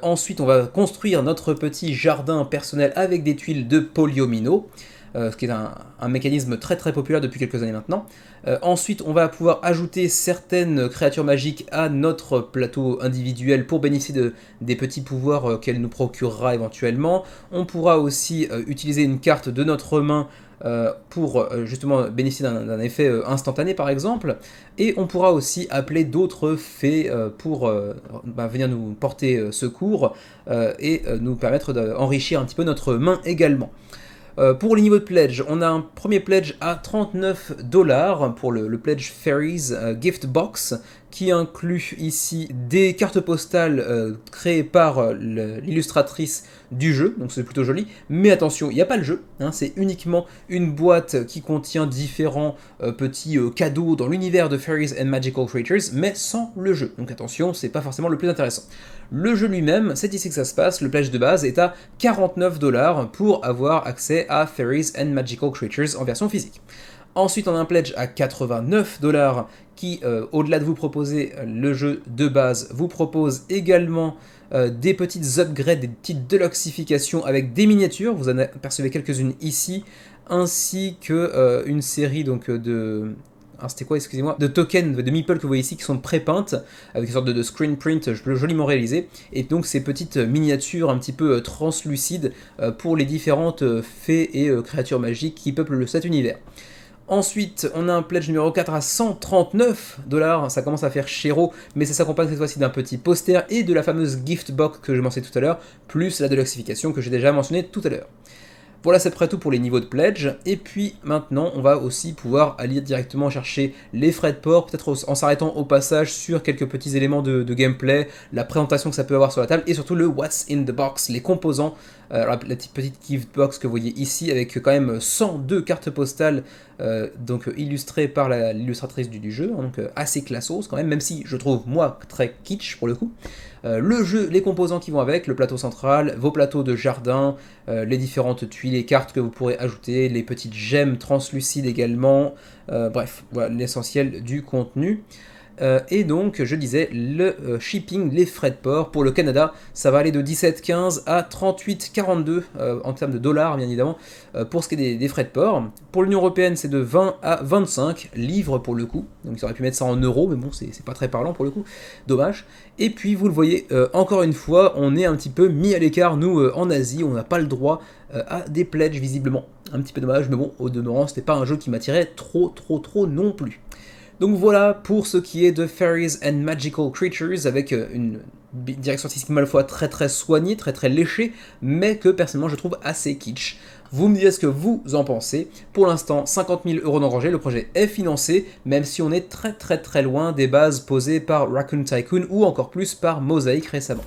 [SPEAKER 1] Ensuite, on va construire notre petit jardin personnel avec des tuiles de polyomino, ce qui est un mécanisme très très populaire depuis quelques années maintenant. Ensuite, on va pouvoir ajouter certaines créatures magiques à notre plateau individuel pour bénéficier des petits pouvoirs qu'elle nous procurera éventuellement. On pourra aussi utiliser une carte de notre main pour justement bénéficier d'un effet instantané par exemple, et on pourra aussi appeler d'autres fées pour venir nous porter secours et nous permettre d'enrichir un petit peu notre main également. Pour les niveaux de pledge, on a un premier pledge à 39$ pour le pledge Fairies Gift Box, qui inclut ici des cartes postales créées par l'illustratrice du jeu, donc c'est plutôt joli, mais attention, il n'y a pas le jeu, hein, c'est uniquement une boîte qui contient différents petits cadeaux dans l'univers de Fairies and Magical Creatures, mais sans le jeu, donc attention, c'est pas forcément le plus intéressant. Le jeu lui-même, c'est ici que ça se passe, le pledge de base est à 49$ pour avoir accès à Fairies and Magical Creatures en version physique. Ensuite, on a un pledge à 89$ qui, au-delà de vous proposer le jeu de base, vous propose également des petites upgrades, des petites deluxifications avec des miniatures, vous en apercevez quelques-unes ici, ainsi que une série donc, c'était quoi, excusez-moi, de tokens, de meeples que vous voyez ici qui sont pré-peintes, avec une sorte de screen print joliment réalisé, et donc ces petites miniatures un petit peu translucides pour les différentes fées et créatures magiques qui peuplent cet univers. Ensuite, on a un pledge numéro 4 à 139$, ça commence à faire chéro, mais ça s'accompagne cette fois-ci d'un petit poster et de la fameuse gift box que je mentionnais tout à l'heure, plus la deluxification que j'ai déjà mentionnée tout à l'heure. Voilà, c'est près tout pour les niveaux de pledge, et puis maintenant on va aussi pouvoir aller directement chercher les frais de port, peut-être en s'arrêtant au passage sur quelques petits éléments de gameplay, la présentation que ça peut avoir sur la table, et surtout le what's in the box, les composants, la petite gift box que vous voyez ici, avec quand même 102 cartes postales, donc illustrées par l'illustratrice du jeu, donc assez classos quand même si je trouve moi très kitsch pour le coup. Le jeu, les composants qui vont avec, le plateau central, vos plateaux de jardin, les différentes tuiles et cartes que vous pourrez ajouter, les petites gemmes translucides également, bref, voilà l'essentiel du contenu. Et donc, je disais, le shipping, les frais de port, pour le Canada, ça va aller de 17,15 à 38,42 en termes de dollars, bien évidemment, pour ce qui est des frais de port. Pour l'Union Européenne, c'est de 20 à 25 livres pour le coup. Donc, ils auraient pu mettre ça en euros, mais bon, c'est pas très parlant pour le coup. Dommage. Et puis, vous le voyez, encore une fois, on est un petit peu mis à l'écart, nous, en Asie, on n'a pas le droit à des pledges, visiblement. Un petit peu dommage, mais bon, au demeurant, c'était pas un jeu qui m'attirait trop non plus. Donc voilà pour ce qui est de Fairies and Magical Creatures, avec une direction artistique mal foi très soignée, très léchée, mais que personnellement je trouve assez kitsch. Vous me direz ce que vous en pensez. Pour l'instant, 50 000 € d'engrangés, le projet est financé, même si on est très loin des bases posées par Raccoon Tycoon ou encore plus par Mosaic récemment.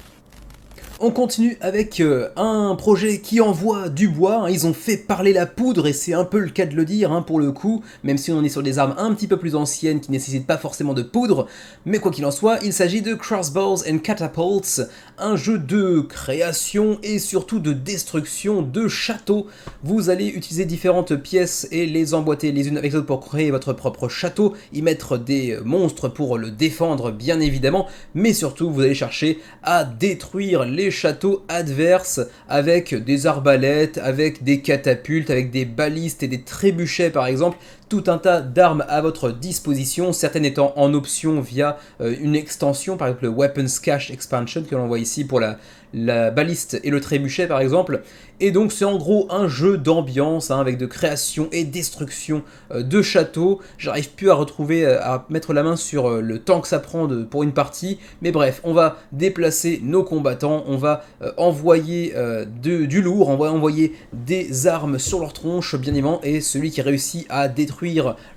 [SPEAKER 1] On continue avec un projet qui envoie du bois, hein. Ils ont fait parler la poudre et c'est un peu le cas de le dire, hein, pour le coup, même si on est sur des armes un petit peu plus anciennes qui ne nécessitent pas forcément de poudre, mais quoi qu'il en soit, il s'agit de Crossbows and Catapults, un jeu de création et surtout de destruction de châteaux. Vous allez utiliser différentes pièces et les emboîter les unes avec les autres pour créer votre propre château, y mettre des monstres pour le défendre bien évidemment, mais surtout vous allez chercher à détruire les châteaux adverses avec des arbalètes, avec des catapultes, avec des balistes et des trébuchets par exemple, tout un tas d'armes à votre disposition, certaines étant en option via une extension, par exemple le Weapons Cache Expansion que l'on voit ici pour la baliste et le trébuchet par exemple. Et donc c'est en gros un jeu d'ambiance, hein, avec de création et destruction de châteaux. J'arrive plus à retrouver, à mettre la main sur le temps que ça prend pour une partie, mais bref, on va déplacer nos combattants, on va envoyer du lourd, on va envoyer des armes sur leur tronche bien évidemment, et celui qui réussit à détruire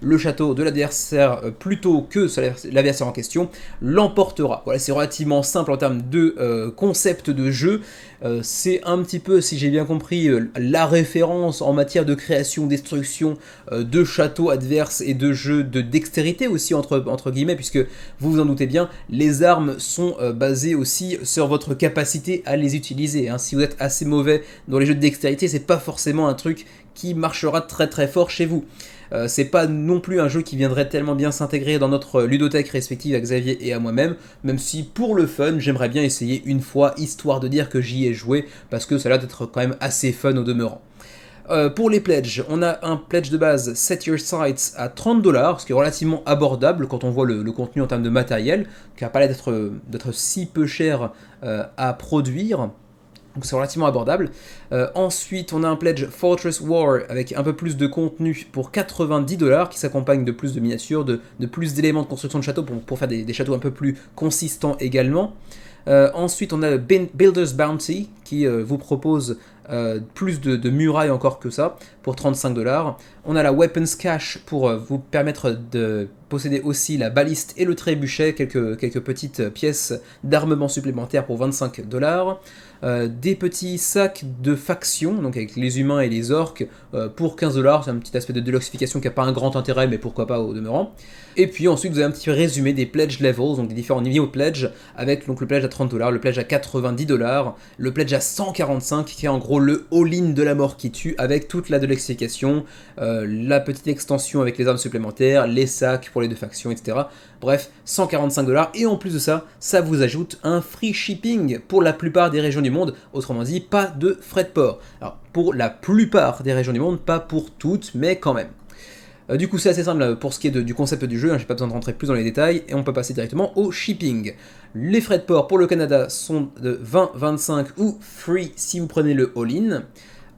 [SPEAKER 1] le château de l'adversaire plutôt que l'adversaire en question l'emportera. Voilà, c'est relativement simple en termes de concept de jeu. C'est un petit peu, si j'ai bien compris, la référence en matière de création, destruction de châteaux adverses et de jeux de dextérité aussi entre guillemets, puisque vous vous en doutez bien, les armes sont basées aussi sur votre capacité à les utiliser, hein. Si vous êtes assez mauvais dans les jeux de dextérité, c'est pas forcément un truc qui marchera très fort chez vous. C'est pas non plus un jeu qui viendrait tellement bien s'intégrer dans notre ludothèque respective à Xavier et à moi-même, même si pour le fun, j'aimerais bien essayer une fois, histoire de dire que j'y ai joué, parce que ça a l'air d'être quand même assez fun au demeurant. Pour les pledges, on a un pledge de base Set Your Sights à 30 $, ce qui est relativement abordable quand on voit le contenu en termes de matériel, qui n'a pas l'air d'être si peu cher à produire. Donc c'est relativement abordable. Ensuite, on a un pledge Fortress War avec un peu plus de contenu pour 90 $, qui s'accompagne de plus de miniatures, de plus d'éléments de construction de châteaux pour faire des châteaux un peu plus consistants également. Ensuite, on a Builder's Bounty qui vous propose plus de murailles encore que ça pour 35 $. On a la Weapons Cache pour vous permettre de posséder aussi la baliste et le trébuchet, quelques petites pièces d'armement supplémentaires pour 25 $. Des petits sacs de faction, donc avec les humains et les orques, pour 15 $, c'est un petit aspect de deluxification qui n'a pas un grand intérêt, mais pourquoi pas au demeurant. Et puis ensuite vous avez un petit résumé des pledge levels, donc des différents niveaux de pledge, avec donc le pledge à 30 $, le pledge à 90 $, le pledge à 145, qui est en gros le all-in de la mort qui tue, avec toute la deluxification, la petite extension avec les armes supplémentaires, les sacs pour les deux factions, etc. Bref, 145 $, et en plus de ça, ça vous ajoute un free shipping pour la plupart des régions du monde, autrement dit, pas de frais de port. Alors, pour la plupart des régions du monde, pas pour toutes, mais quand même. Du coup, c'est assez simple pour ce qui est du concept du jeu, hein, j'ai pas besoin de rentrer plus dans les détails, et on peut passer directement au shipping. Les frais de port pour le Canada sont de 20, 25 ou free si vous prenez le all-in.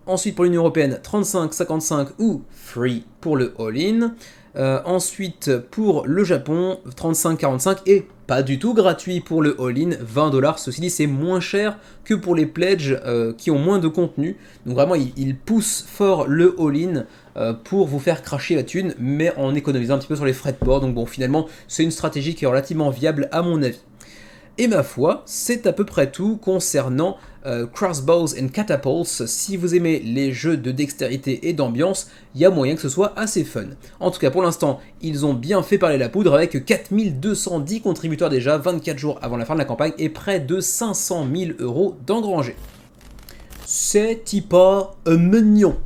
[SPEAKER 1] Ensuite, pour l'Union Européenne, 35, 55 ou free pour le all-in. Ensuite, pour le Japon, 35, 45 et pas du tout gratuit pour le all-in, 20 $. Ceci dit, c'est moins cher que pour les pledges qui ont moins de contenu. Donc vraiment, ils poussent fort le all-in pour vous faire cracher la thune, mais en économisant un petit peu sur les frais de port. Donc bon, finalement, c'est une stratégie qui est relativement viable à mon avis. Et ma foi, c'est à peu près tout concernant Crossbows and Catapults. Si vous aimez les jeux de dextérité et d'ambiance, il y a moyen que ce soit assez fun. En tout cas, pour l'instant, ils ont bien fait parler la poudre avec 4210 contributeurs déjà, 24 jours avant la fin de la campagne, et près de 500 000 € d'engrangés. C'est pas mignon.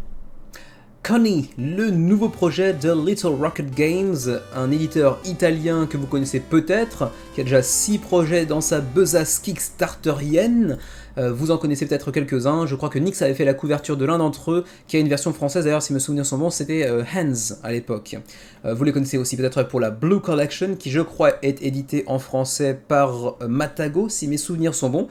[SPEAKER 1] Connie, le nouveau projet de Little Rocket Games, un éditeur italien que vous connaissez peut-être, qui a déjà 6 projets dans sa besace kickstarterienne. Vous en connaissez peut-être quelques-uns, je crois que Nyx avait fait la couverture de l'un d'entre eux, qui a une version française, d'ailleurs si mes souvenirs sont bons, c'était Hands à l'époque. Vous les connaissez aussi peut-être pour la Blue Collection, qui je crois est édité en français par Matago, si mes souvenirs sont bons.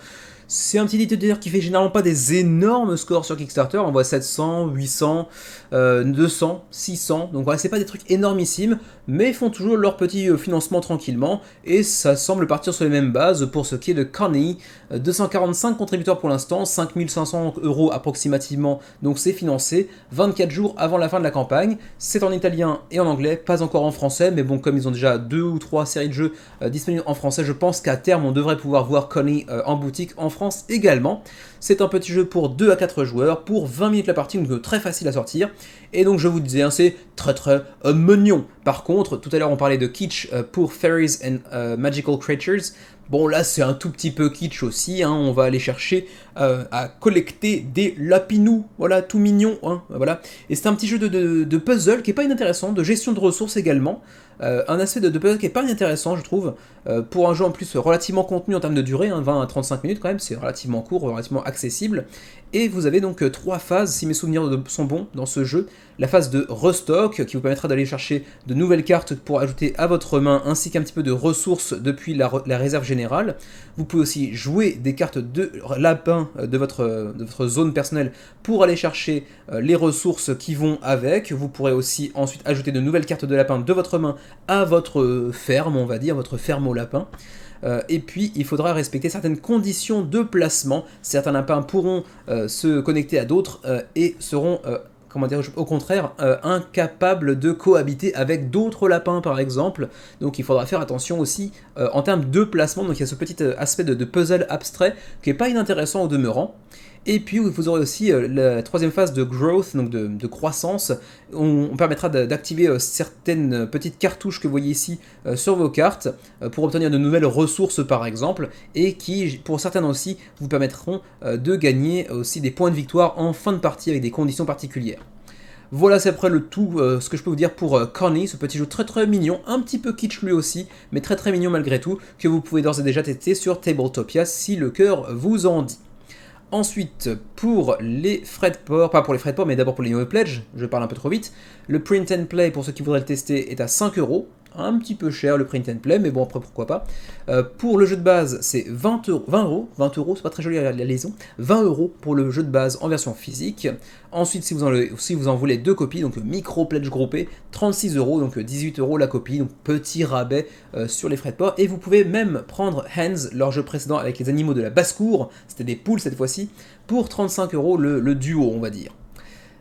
[SPEAKER 1] C'est un petit éditeur qui fait généralement pas des énormes scores sur Kickstarter, on voit 700, 800, 200, 600, donc voilà, c'est pas des trucs énormissimes, mais ils font toujours leur petit financement tranquillement, et ça semble partir sur les mêmes bases pour ce qui est de Connie, 245 contributeurs pour l'instant, 5500 € approximativement, donc c'est financé, 24 jours avant la fin de la campagne, c'est en italien et en anglais, pas encore en français, mais bon, comme ils ont déjà 2 ou 3 séries de jeux disponibles en français, je pense qu'à terme on devrait pouvoir voir Connie en boutique en France également. C'est un petit jeu pour 2 à 4 joueurs, pour 20 minutes la partie, donc très facile à sortir, et donc je vous disais, hein, c'est très mignon. Par contre, tout à l'heure on parlait de kitsch pour Fairies and Magical Creatures. Bon là c'est un tout petit peu kitsch aussi, hein, on va aller chercher à collecter des lapinous, voilà, tout mignon, hein, voilà. Et c'est un petit jeu de puzzle qui est pas inintéressant, de gestion de ressources également, un aspect de puzzle qui est pas inintéressant je trouve, pour un jeu en plus relativement contenu en termes de durée, hein, 20 à 35 minutes quand même, c'est relativement court, relativement accessible, et vous avez donc 3 phases, si mes souvenirs sont bons, dans ce jeu. La phase de restock, qui vous permettra d'aller chercher de nouvelles cartes pour ajouter à votre main, ainsi qu'un petit peu de ressources depuis la réserve générale. Vous pouvez aussi jouer des cartes de lapin de votre zone personnelle pour aller chercher les ressources qui vont avec. Vous pourrez aussi ensuite ajouter de nouvelles cartes de lapin de votre main à votre ferme, on va dire, votre ferme au lapin. Et puis il faudra respecter certaines conditions de placement. Certains lapins pourront se connecter à d'autres et seront comment dire, au contraire, incapables de cohabiter avec d'autres lapins par exemple. Donc il faudra faire attention aussi en termes de placement. Donc il y a ce petit aspect de puzzle abstrait qui est pas inintéressant au demeurant. Et puis vous aurez aussi la troisième phase de growth, donc de croissance. On permettra d'activer certaines petites cartouches que vous voyez ici sur vos cartes pour obtenir de nouvelles ressources par exemple, et qui pour certaines aussi vous permettront de gagner aussi des points de victoire en fin de partie avec des conditions particulières. Voilà, c'est après le tout ce que je peux vous dire pour Connie, ce petit jeu très mignon, un petit peu kitsch lui aussi, mais très mignon malgré tout, que vous pouvez d'ores et déjà tester sur Tabletopia si le cœur vous en dit. Ensuite, pour les frais de port, pas pour les frais de port, mais d'abord pour les New Pledge, je parle un peu trop vite, le Print and Play, pour ceux qui voudraient le tester, est à 5 €, un petit peu cher le Print and Play, mais bon après pourquoi pas. Pour le jeu de base, c'est 20 €, c'est pas très joli la liaison, 20 € pour le jeu de base en version physique. Ensuite, si vous en voulez 2 copies, donc micro pledge groupé, 36 €, donc 18 € la copie, donc petit rabais sur les frais de port. Et vous pouvez même prendre Hands, leur jeu précédent avec les animaux de la basse-cour, c'était des poules cette fois-ci, pour 35 € le duo, on va dire.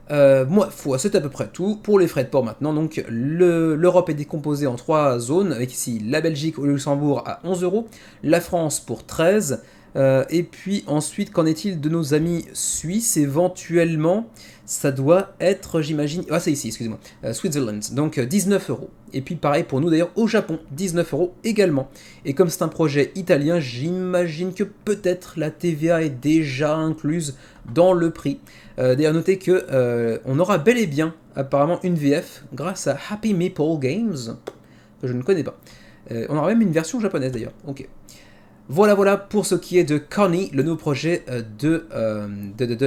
[SPEAKER 1] C'est à peu près tout pour les frais de port maintenant. Donc l'Europe est décomposée en 3 zones, avec ici la Belgique au Luxembourg à 11 €, la France pour 13 €, et puis ensuite qu'en est-il de nos amis suisses éventuellement? Ça doit être, j'imagine, ah c'est ici, excusez-moi, Switzerland, donc 19 €. Et puis pareil pour nous d'ailleurs au Japon, 19 € également. Et comme c'est un projet italien, j'imagine que peut-être la TVA est déjà incluse dans le prix. D'ailleurs notez que on aura bel et bien apparemment une VF grâce à Happy Meeple Games, que je ne connais pas. On aura même une version japonaise d'ailleurs, ok. Voilà pour ce qui est de Connie, le nouveau projet de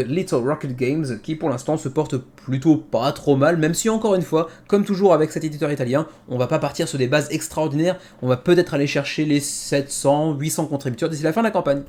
[SPEAKER 1] Little Rocket Games, qui pour l'instant se porte plutôt pas trop mal, même si encore une fois, comme toujours avec cet éditeur italien, on va pas partir sur des bases extraordinaires, on va peut-être aller chercher les 700, 800 contributeurs d'ici la fin de la campagne.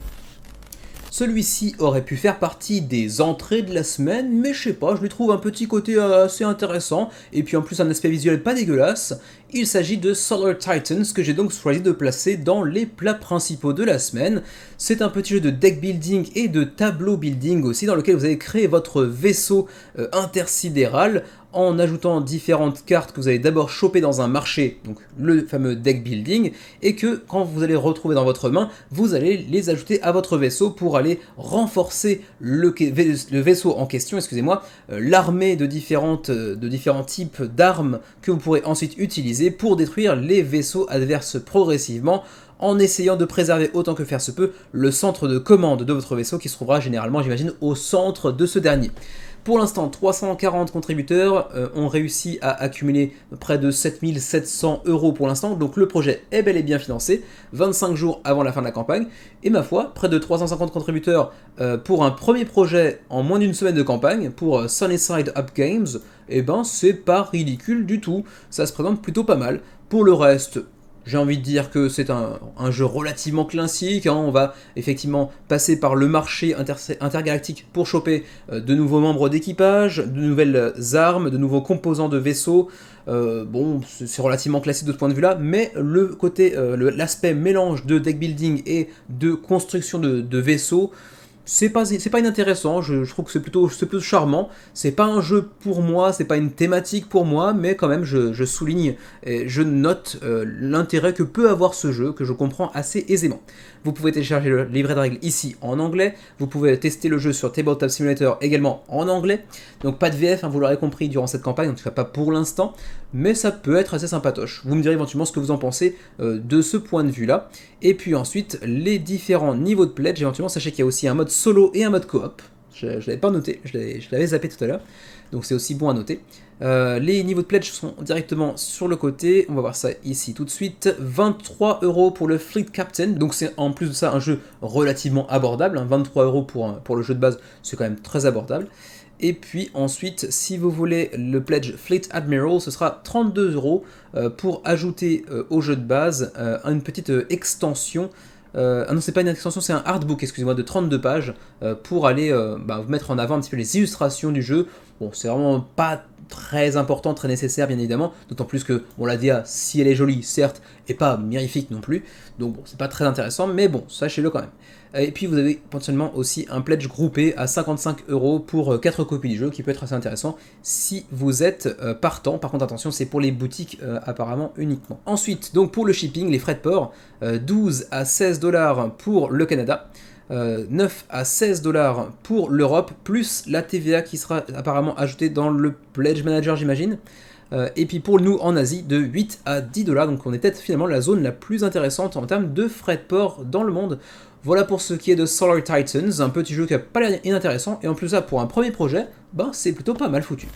[SPEAKER 1] Celui-ci aurait pu faire partie des entrées de la semaine, mais je sais pas, je lui trouve un petit côté assez intéressant, et puis en plus un aspect visuel pas dégueulasse. Il s'agit de Solar Titans, que j'ai donc choisi de placer dans les plats principaux de la semaine. C'est un petit jeu de deck building et de tableau building aussi, dans lequel vous allez créer votre vaisseau intersidéral, en ajoutant différentes cartes que vous allez d'abord choper dans un marché, donc le fameux deck building, et que quand vous allez retrouver dans votre main, vous allez les ajouter à votre vaisseau pour aller renforcer le vaisseau en question, excusez-moi, l'armée de différents types d'armes que vous pourrez ensuite utiliser pour détruire les vaisseaux adverses progressivement, en essayant de préserver autant que faire se peut le centre de commande de votre vaisseau qui se trouvera généralement, j'imagine, au centre de ce dernier. pour l'instant, 340 contributeurs ont réussi à accumuler près de 7700 € pour l'instant, donc le projet est bel et bien financé, 25 jours avant la fin de la campagne, et ma foi, près de 350 contributeurs pour un premier projet en moins d'une semaine de campagne, pour Sunnyside Up Games, et ben c'est pas ridicule du tout, ça se présente plutôt pas mal. Pour le reste, j'ai envie de dire que c'est un jeu relativement classique, hein. On va effectivement passer par le marché intergalactique pour choper de nouveaux membres d'équipage, de nouvelles armes, de nouveaux composants de vaisseaux. Bon, c'est relativement classique de ce point de vue-là, mais le côté, l'aspect mélange de deck building et de construction de vaisseaux, c'est pas inintéressant, je trouve que c'est plutôt charmant. C'est pas un jeu pour moi, c'est pas une thématique pour moi, mais quand même je souligne et je note l'intérêt que peut avoir ce jeu, que je comprends assez aisément. Vous pouvez télécharger le livret de règles ici en anglais, vous pouvez tester le jeu sur Tabletop Simulator également en anglais, donc pas de VF, hein, vous l'aurez compris durant cette campagne, en tout cas pas pour l'instant, mais ça peut être assez sympatoche. Vous me direz éventuellement ce que vous en pensez de ce point de vue-là. Et puis ensuite, les différents niveaux de pledge, éventuellement, sachez qu'il y a aussi un mode solo et un mode coop. Je ne l'avais pas noté, je l'avais zappé tout à l'heure, donc c'est aussi bon à noter. Les niveaux de pledge sont directement sur le côté, on va voir ça ici tout de suite. 23 € pour le Fleet Captain, donc c'est en plus de ça un jeu relativement abordable, hein. 23 € pour le jeu de base, c'est quand même très abordable. Et puis ensuite, si vous voulez le pledge Fleet Admiral, ce sera 32 € pour ajouter au jeu de base une petite extension. Ah non, c'est pas une extension, c'est un artbook, excusez-moi, de 32 pages pour aller vous mettre en avant un petit peu les illustrations du jeu. Bon, c'est vraiment pas très important, très nécessaire, bien évidemment, d'autant plus que bon, la DA, si elle est jolie, certes, et pas mirifique non plus, donc bon, c'est pas très intéressant, mais bon, sachez-le quand même. Et puis vous avez potentiellement aussi un pledge groupé à 55 € pour 4 copies du jeu, qui peut être assez intéressant si vous êtes partant. Par contre, attention, c'est pour les boutiques apparemment uniquement. Ensuite, donc pour le shipping, les frais de port, 12 à 16 $ pour le Canada, 9 à 16 $ pour l'Europe, plus la TVA qui sera apparemment ajoutée dans le Pledge Manager, j'imagine. Et puis pour nous en Asie, de 8 à 10 $, donc on est peut-être finalement la zone la plus intéressante en termes de frais de port dans le monde. Voilà pour ce qui est de Solar Titans, un petit jeu qui n'a pas l'air inintéressant, et en plus de ça, pour un premier projet, c'est plutôt pas mal foutu.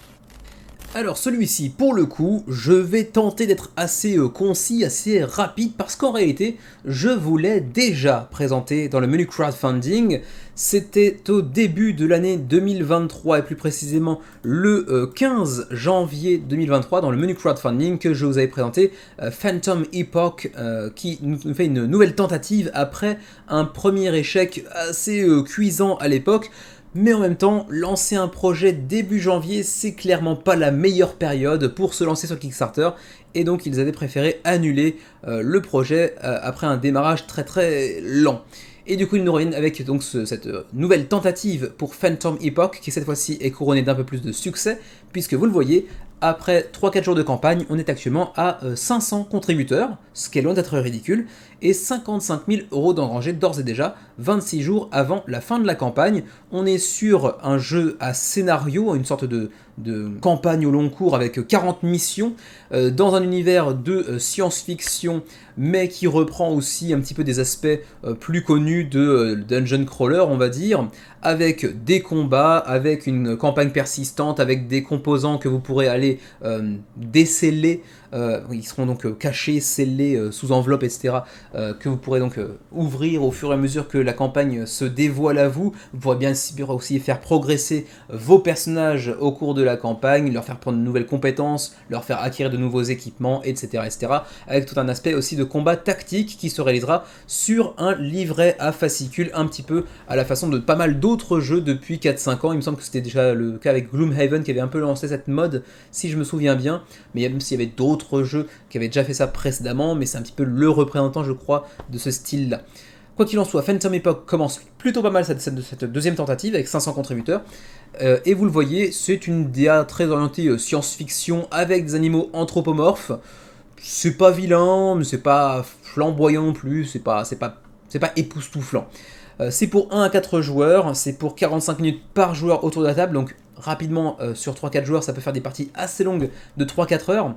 [SPEAKER 1] Alors celui-ci, pour le coup, je vais tenter d'être assez concis, assez rapide, parce qu'en réalité, je vous l'ai déjà présenté dans le menu crowdfunding. C'était au début de l'année 2023, et plus précisément le 15 janvier 2023, dans le menu crowdfunding que je vous avais présenté, Phantom Epoch, qui nous fait une nouvelle tentative après un premier échec assez cuisant à l'époque. Mais en même temps, lancer un projet début janvier, c'est clairement pas la meilleure période pour se lancer sur Kickstarter, et donc ils avaient préféré annuler le projet après un démarrage très très lent. Et du coup, ils nous reviennent avec donc cette nouvelle tentative pour Phantom Epoch, qui cette fois-ci est couronnée d'un peu plus de succès, puisque vous le voyez, après 3-4 jours de campagne, on est actuellement à 500 contributeurs, ce qui est loin d'être ridicule, et 55 000 € d'engrangés d'ores et déjà, 26 jours avant la fin de la campagne. On est sur un jeu à scénario, une sorte de campagne au long cours avec 40 missions, dans un univers de science-fiction, mais qui reprend aussi un petit peu des aspects plus connus de dungeon crawler, on va dire, avec des combats, avec une campagne persistante, avec des composants que vous pourrez aller déceler, ils seront donc cachés, scellés sous enveloppe, etc., que vous pourrez donc ouvrir au fur et à mesure que la campagne se dévoile à vous. Vous pourrez bien aussi faire progresser vos personnages au cours de la campagne, leur faire prendre de nouvelles compétences, leur faire acquérir de nouveaux équipements, etc., etc., avec tout un aspect aussi de combat tactique qui se réalisera sur un livret à fascicules, un petit peu à la façon de pas mal d'autres jeux depuis 4-5 ans. Il me semble que c'était déjà le cas avec Gloomhaven qui avait un peu lancé cette mode, si je me souviens bien, mais même s'il y avait d'autres jeux qui avaient déjà fait ça précédemment, mais c'est un petit peu le représentant, je crois, de ce style-là. Quoi qu'il en soit, Phantom Epoch commence plutôt pas mal cette deuxième tentative avec 500 contributeurs. Et vous le voyez, c'est une DA très orientée science-fiction avec des animaux anthropomorphes. C'est pas vilain, mais c'est pas flamboyant non plus, c'est pas époustouflant. C'est pour 1 à 4 joueurs, c'est pour 45 minutes par joueur autour de la table, donc rapidement sur 3-4 joueurs, ça peut faire des parties assez longues de 3-4 heures,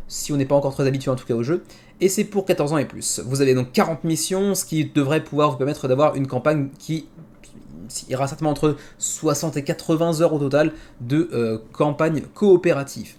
[SPEAKER 1] si on n'est pas encore très habitué en tout cas au jeu, et c'est pour 14 ans et plus. Vous avez donc 40 missions, ce qui devrait pouvoir vous permettre d'avoir une campagne qui, il y aura certainement entre 60 et 80 heures au total de campagne coopérative.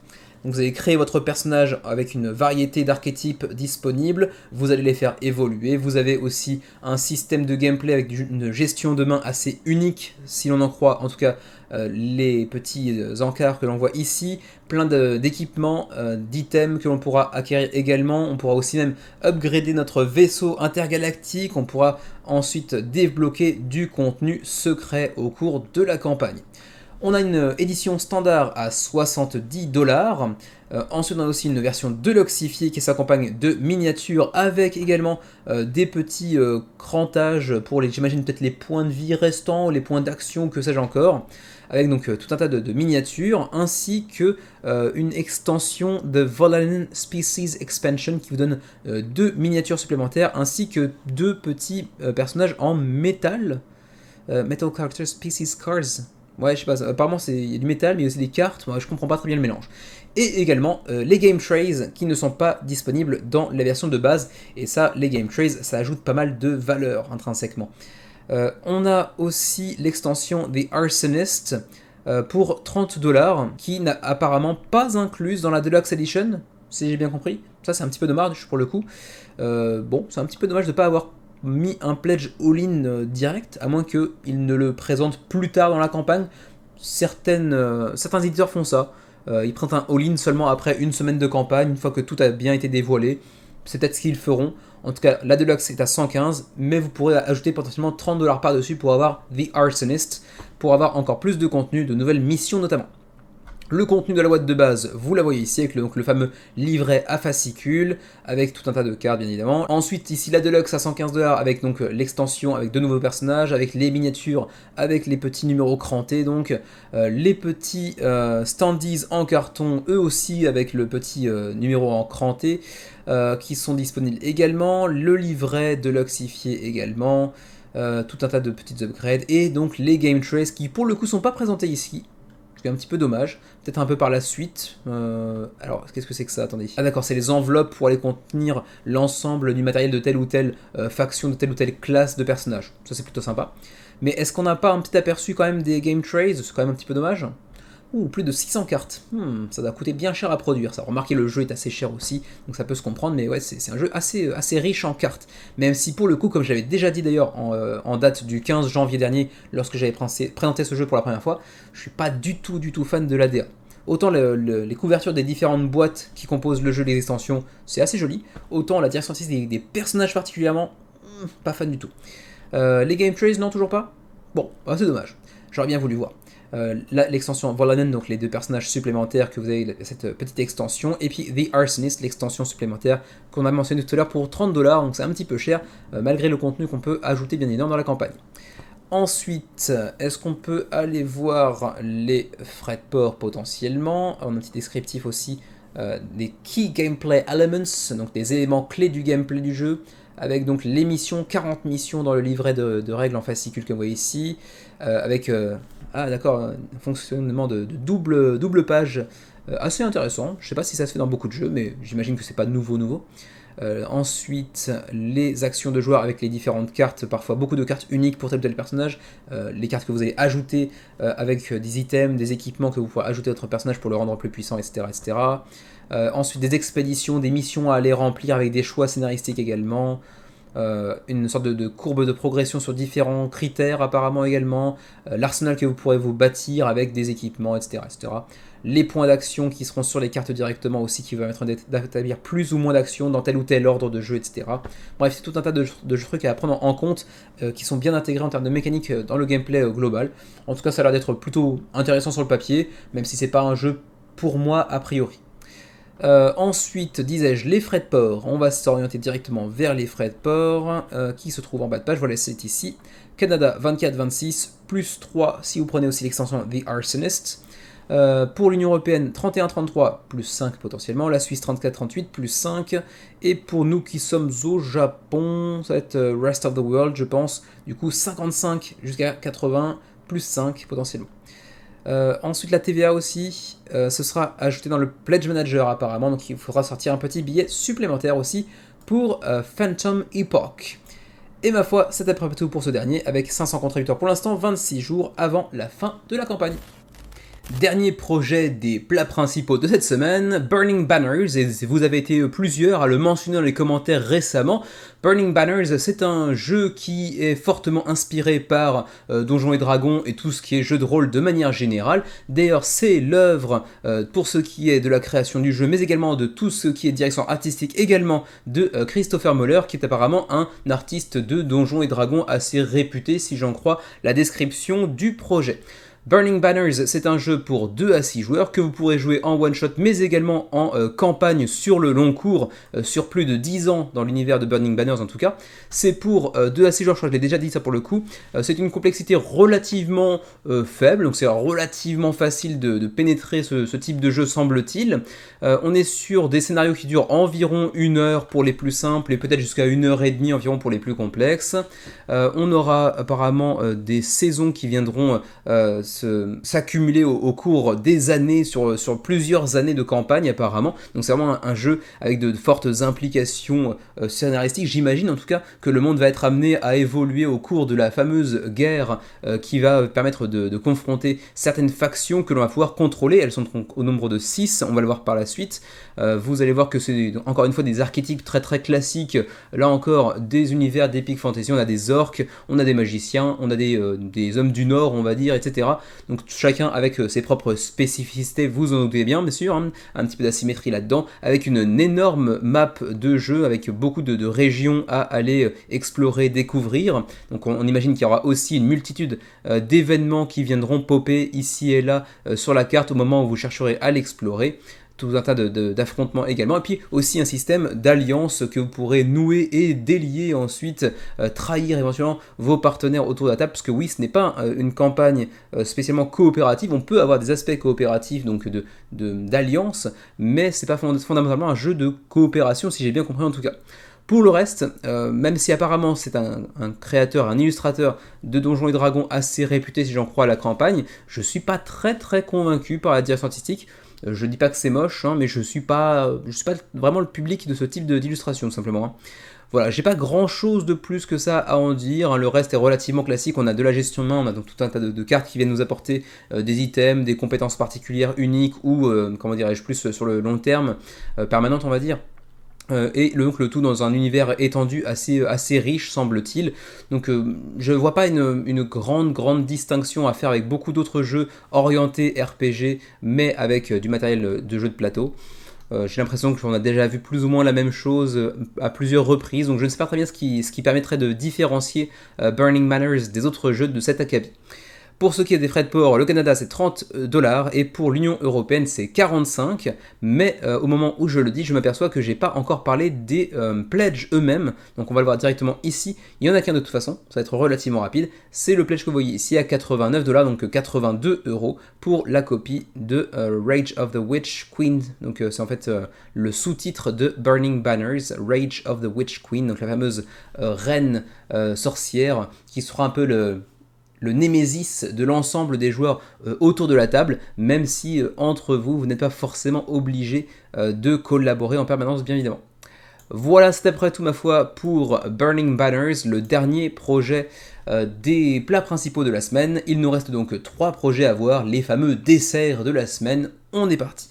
[SPEAKER 1] Donc vous allez créer votre personnage avec une variété d'archétypes disponibles, vous allez les faire évoluer, vous avez aussi un système de gameplay avec une gestion de main assez unique, si l'on en croit en tout cas les petits encarts que l'on voit ici, plein d'équipements, d'items que l'on pourra acquérir également, on pourra aussi même upgrader notre vaisseau intergalactique, on pourra ensuite débloquer du contenu secret au cours de la campagne. On a une édition standard à 70$. Ensuite, on a aussi une version deluxifiée qui s'accompagne de miniatures avec également des petits crantages pour j'imagine peut-être les points de vie restants, les points d'action, que sais-je encore. Avec donc tout un tas de miniatures, ainsi que une extension de Volanen Species Expansion qui vous donne 2 miniatures supplémentaires, ainsi que 2 petits personnages en métal. Metal Character Species Cards. Ouais, je sais pas, apparemment il y a du métal, mais aussi des cartes, moi je comprends pas très bien le mélange. Et également les Game Trays qui ne sont pas disponibles dans la version de base, et ça, les Game Trays, ça ajoute pas mal de valeur intrinsèquement. On a aussi l'extension The Arsonist pour 30$, qui n'a apparemment pas incluse dans la Deluxe Edition, si j'ai bien compris. Ça c'est un petit peu dommage pour le coup. Bon, c'est un petit peu dommage de ne pas avoir mis un pledge all-in direct, à moins qu'il ne le présente plus tard dans la campagne. Certains éditeurs font ça, ils prennent un all-in seulement après une semaine de campagne, une fois que tout a bien été dévoilé. C'est peut-être ce qu'ils feront. En tout cas, la Deluxe est à 115, mais vous pourrez ajouter potentiellement 30$ par-dessus pour avoir The Arsonist, pour avoir encore plus de contenu, de nouvelles missions notamment. Le contenu de la boîte de base, vous la voyez ici, avec le fameux livret à fascicules, avec tout un tas de cartes bien évidemment. Ensuite ici la Deluxe à 115$ avec donc l'extension, avec de nouveaux personnages, avec les miniatures, avec les petits numéros crantés, donc les petits standees en carton, eux aussi avec le petit numéro en cranté, qui sont disponibles également, le livret deluxifié également, tout un tas de petites upgrades, et donc les Game Trays qui pour le coup sont pas présentés ici. Un petit peu dommage, peut-être un peu par la suite. Alors, qu'est-ce que c'est que ça? Attendez. Ah d'accord, c'est les enveloppes pour aller contenir l'ensemble du matériel de telle ou telle faction, de telle ou telle classe de personnages. Ça c'est plutôt sympa. Mais est-ce qu'on n'a pas un petit aperçu quand même des Game Trays? C'est quand même un petit peu dommage. Ouh, plus de 600 cartes. Ça doit coûter bien cher à produire, ça. Remarquez, le jeu est assez cher aussi, donc ça peut se comprendre, mais ouais, c'est un jeu assez riche en cartes. Même si pour le coup, comme je l'avais déjà dit d'ailleurs en date du 15 janvier dernier, lorsque j'avais présenté ce jeu pour la première fois, je suis pas du tout fan de l'ADA. Autant les couvertures des différentes boîtes qui composent le jeu, les extensions, c'est assez joli, autant la direction artistique des personnages particulièrement, pas fan du tout. Les Game Trays, non, toujours pas? Bon, bah, c'est dommage, j'aurais bien voulu voir. L'extension Volanen, donc les 2 personnages supplémentaires que vous avez, cette petite extension, et puis The Arsonist, l'extension supplémentaire qu'on a mentionné tout à l'heure pour 30$, donc c'est un petit peu cher, malgré le contenu qu'on peut ajouter bien évidemment dans la campagne. Ensuite, est-ce qu'on peut aller voir les frais de port potentiellement? On a un petit descriptif aussi des Key Gameplay Elements, donc des éléments clés du gameplay du jeu, avec donc les missions, 40 missions dans le livret de règles en fascicule que vous voyez ici, avec ah d'accord, un fonctionnement de double page assez intéressant. Je sais pas si ça se fait dans beaucoup de jeux, mais j'imagine que c'est pas nouveau. Ensuite, les actions de joueurs avec les différentes cartes, parfois beaucoup de cartes uniques pour tel ou tel personnage, les cartes que vous allez ajouter avec des items, des équipements que vous pouvez ajouter à votre personnage pour le rendre plus puissant, etc. Ensuite, des expéditions, des missions à aller remplir avec des choix scénaristiques également. Une sorte de courbe de progression sur différents critères apparemment également, l'arsenal que vous pourrez vous bâtir avec des équipements, etc. Les points d'action qui seront sur les cartes directement aussi, qui vont permettre d'établir plus ou moins d'actions dans tel ou tel ordre de jeu, etc. Bref, c'est tout un tas de trucs à prendre en compte qui sont bien intégrés en termes de mécanique dans le gameplay global. En tout cas, ça a l'air d'être plutôt intéressant sur le papier, même si c'est pas un jeu pour moi a priori. Ensuite, disais-je, les frais de port. On va s'orienter directement vers les frais de port qui se trouvent en bas de page. Voilà, c'est ici. Canada 24-26, plus 3 si vous prenez aussi l'extension The Arsonist. Pour l'Union Européenne, 31-33, plus 5 potentiellement. La Suisse 34-38, plus 5. Et pour nous qui sommes au Japon, ça va être Rest of the World, je pense. Du coup, 55 jusqu'à 80, plus 5 potentiellement. Ensuite la TVA aussi, ce sera ajouté dans le Pledge Manager apparemment, donc il faudra sortir un petit billet supplémentaire aussi pour Phantom Epoch. Et ma foi, c'est à peu près tout pour ce dernier, avec 500 contributeurs pour l'instant, 26 jours avant la fin de la campagne. Dernier projet des plats principaux de cette semaine, Burning Banners, et vous avez été plusieurs à le mentionner dans les commentaires récemment. Burning Banners, c'est un jeu qui est fortement inspiré par Donjons et Dragons et tout ce qui est jeu de rôle de manière générale. D'ailleurs, c'est l'œuvre pour ce qui est de la création du jeu, mais également de tout ce qui est direction artistique, également de Christopher Moller, qui est apparemment un artiste de Donjons et Dragons assez réputé, si j'en crois la description du projet. Burning Banners, c'est un jeu pour 2 à 6 joueurs que vous pourrez jouer en one-shot, mais également en campagne sur le long cours, sur plus de 10 ans dans l'univers de Burning Banners en tout cas. C'est pour 2 à 6 joueurs, je crois que je l'ai déjà dit ça pour le coup. C'est une complexité relativement faible, donc c'est relativement facile de pénétrer ce type de jeu semble-t-il. On est sur des scénarios qui durent environ 1 heure pour les plus simples et peut-être jusqu'à 1h30 environ pour les plus complexes. On aura apparemment des saisons qui viendront s'accumuler au cours des années, sur plusieurs années de campagne apparemment. Donc c'est vraiment un jeu avec de fortes implications scénaristiques. J'imagine en tout cas que le monde va être amené à évoluer au cours de la fameuse guerre qui va permettre de confronter certaines factions que l'on va pouvoir contrôler. Elles sont au nombre de 6, on va le voir par la suite. Vous allez voir que c'est encore une fois des archétypes très très classiques, là encore des univers d'Epic Fantasy. On a des orques, on a des magiciens, on a des hommes du Nord on va dire, etc. Donc chacun avec ses propres spécificités, vous en doutez bien sûr, hein, un petit peu d'asymétrie là-dedans, avec une énorme map de jeu, avec beaucoup de régions à aller explorer, découvrir. Donc on imagine qu'il y aura aussi une multitude d'événements qui viendront popper ici et là sur la carte au moment où vous chercherez à l'explorer. Tout un tas d'affrontements également, et puis aussi un système d'alliance que vous pourrez nouer et délier ensuite, trahir éventuellement vos partenaires autour de la table, parce que oui, ce n'est pas une campagne spécialement coopérative, on peut avoir des aspects coopératifs, donc d'alliance, mais c'est pas fondamentalement un jeu de coopération, si j'ai bien compris en tout cas. Pour le reste, même si apparemment c'est un créateur, un illustrateur de Donjons et Dragons assez réputé si j'en crois à la campagne, je suis pas très convaincu par la direction artistique. Je dis pas que c'est moche, hein, mais je suis pas vraiment le public de ce type d'illustration, tout simplement. Hein. Voilà, j'ai pas grand chose de plus que ça à en dire, hein. Le reste est relativement classique, on a de la gestion de main, on a donc tout un tas de cartes qui viennent nous apporter des items, des compétences particulières uniques ou, comment dirais-je, plus sur le long terme, permanente on va dire. Et donc le tout dans un univers étendu assez riche semble-t-il. Donc je vois pas une grande distinction à faire avec beaucoup d'autres jeux orientés RPG mais avec du matériel de jeu de plateau. J'ai l'impression qu'on a déjà vu plus ou moins la même chose à plusieurs reprises, donc je ne sais pas très bien ce qui permettrait de différencier Burning Banners des autres jeux de cet acabit. Pour ce qui est des frais de port, le Canada c'est $30 et pour l'Union Européenne c'est 45, mais au moment où je le dis, je m'aperçois que j'ai pas encore parlé des pledges eux-mêmes, donc on va le voir directement ici. Il y en a qu'un de toute façon, ça va être relativement rapide, c'est le pledge que vous voyez ici à $89, donc 82€ pour la copie de Rage of the Witch Queen, donc c'est en fait le sous-titre de Burning Banners, Rage of the Witch Queen, donc la fameuse reine sorcière qui sera un peu le némésis de l'ensemble des joueurs autour de la table, même si entre vous, vous n'êtes pas forcément obligé de collaborer en permanence, bien évidemment. Voilà, c'est après tout ma foi pour Burning Banners, le dernier projet des plats principaux de la semaine. Il nous reste donc 3 projets à voir, les fameux desserts de la semaine. On est parti.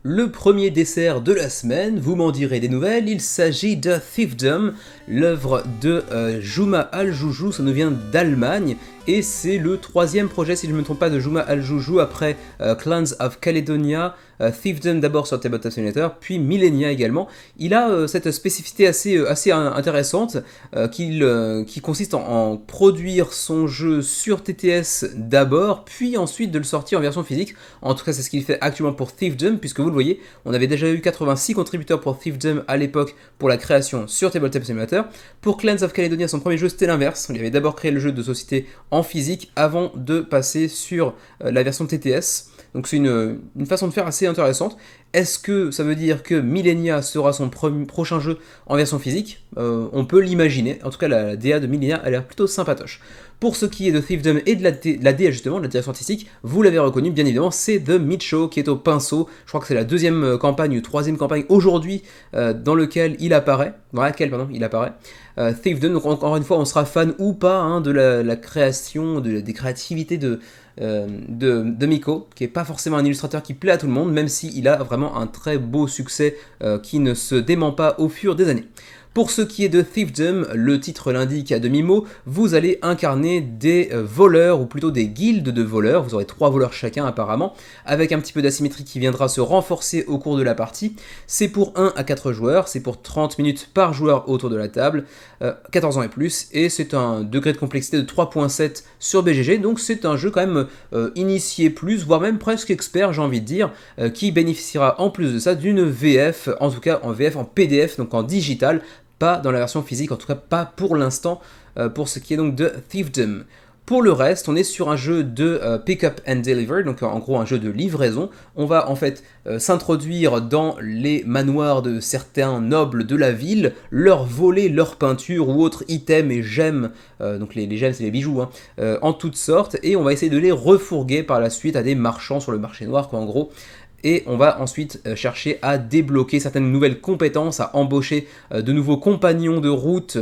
[SPEAKER 1] Le premier dessert de la semaine, vous m'en direz des nouvelles, il s'agit de Thiefdom, l'œuvre de Juma Al-Joujou, ça nous vient d'Allemagne, et c'est le 3e projet, si je ne me trompe pas, de Juma Al-Joujou après Clans of Caledonia, Thiefdom d'abord sur Tabletop Simulator, puis Millennia également. Il a cette spécificité assez intéressante qui consiste en produire son jeu sur TTS d'abord, puis ensuite de le sortir en version physique. En tout cas, c'est ce qu'il fait actuellement pour Thiefdom, puisque vous le voyez, on avait déjà eu 86 contributeurs pour Thiefdom à l'époque pour la création sur Tabletop Simulator. Pour Clans of Caledonia, son premier jeu, c'était l'inverse. Il avait d'abord créé le jeu de société en en physique avant de passer sur la version TTS. Donc c'est une façon de faire assez intéressante. Est-ce que ça veut dire que Millenia sera son prochain jeu en version physique? On peut l'imaginer. En tout cas, la DA de Millenia a l'air plutôt sympatoche. Pour ce qui est de Thiefdom et de la DA justement, de la direction artistique, vous l'avez reconnu bien évidemment, c'est The Mitcho qui est au pinceau. Je crois que c'est la deuxième campagne ou troisième campagne aujourd'hui dans laquelle il apparaît. Thiefdom, donc encore une fois, on sera fan ou pas de la création, des créativités de Miko, qui n'est pas forcément un illustrateur qui plaît à tout le monde, même s'il a vraiment un très beau succès qui ne se dément pas au fur des années. Pour ce qui est de Thiefdom, le titre l'indique à demi-mot, vous allez incarner des voleurs, ou plutôt des guildes de voleurs, vous aurez 3 voleurs chacun apparemment, avec un petit peu d'asymétrie qui viendra se renforcer au cours de la partie. C'est pour 1 à 4 joueurs, c'est pour 30 minutes par joueur autour de la table, 14 ans et plus, et c'est un degré de complexité de 3.7 sur BGG, donc c'est un jeu quand même initié plus, voire même presque expert, j'ai envie de dire, qui bénéficiera en plus de ça d'une VF, en tout cas en VF en PDF, donc en digital, pas dans la version physique, en tout cas pas pour l'instant, pour ce qui est donc de Thiefdom. Pour le reste, on est sur un jeu de pick up and deliver, donc en gros un jeu de livraison. On va en fait s'introduire dans les manoirs de certains nobles de la ville, leur voler leurs peintures ou autres items et gemmes, donc les gemmes c'est les bijoux, en toutes sortes, et on va essayer de les refourguer par la suite à des marchands sur le marché noir, quoi, en gros. Et on va ensuite chercher à débloquer certaines nouvelles compétences, à embaucher de nouveaux compagnons de route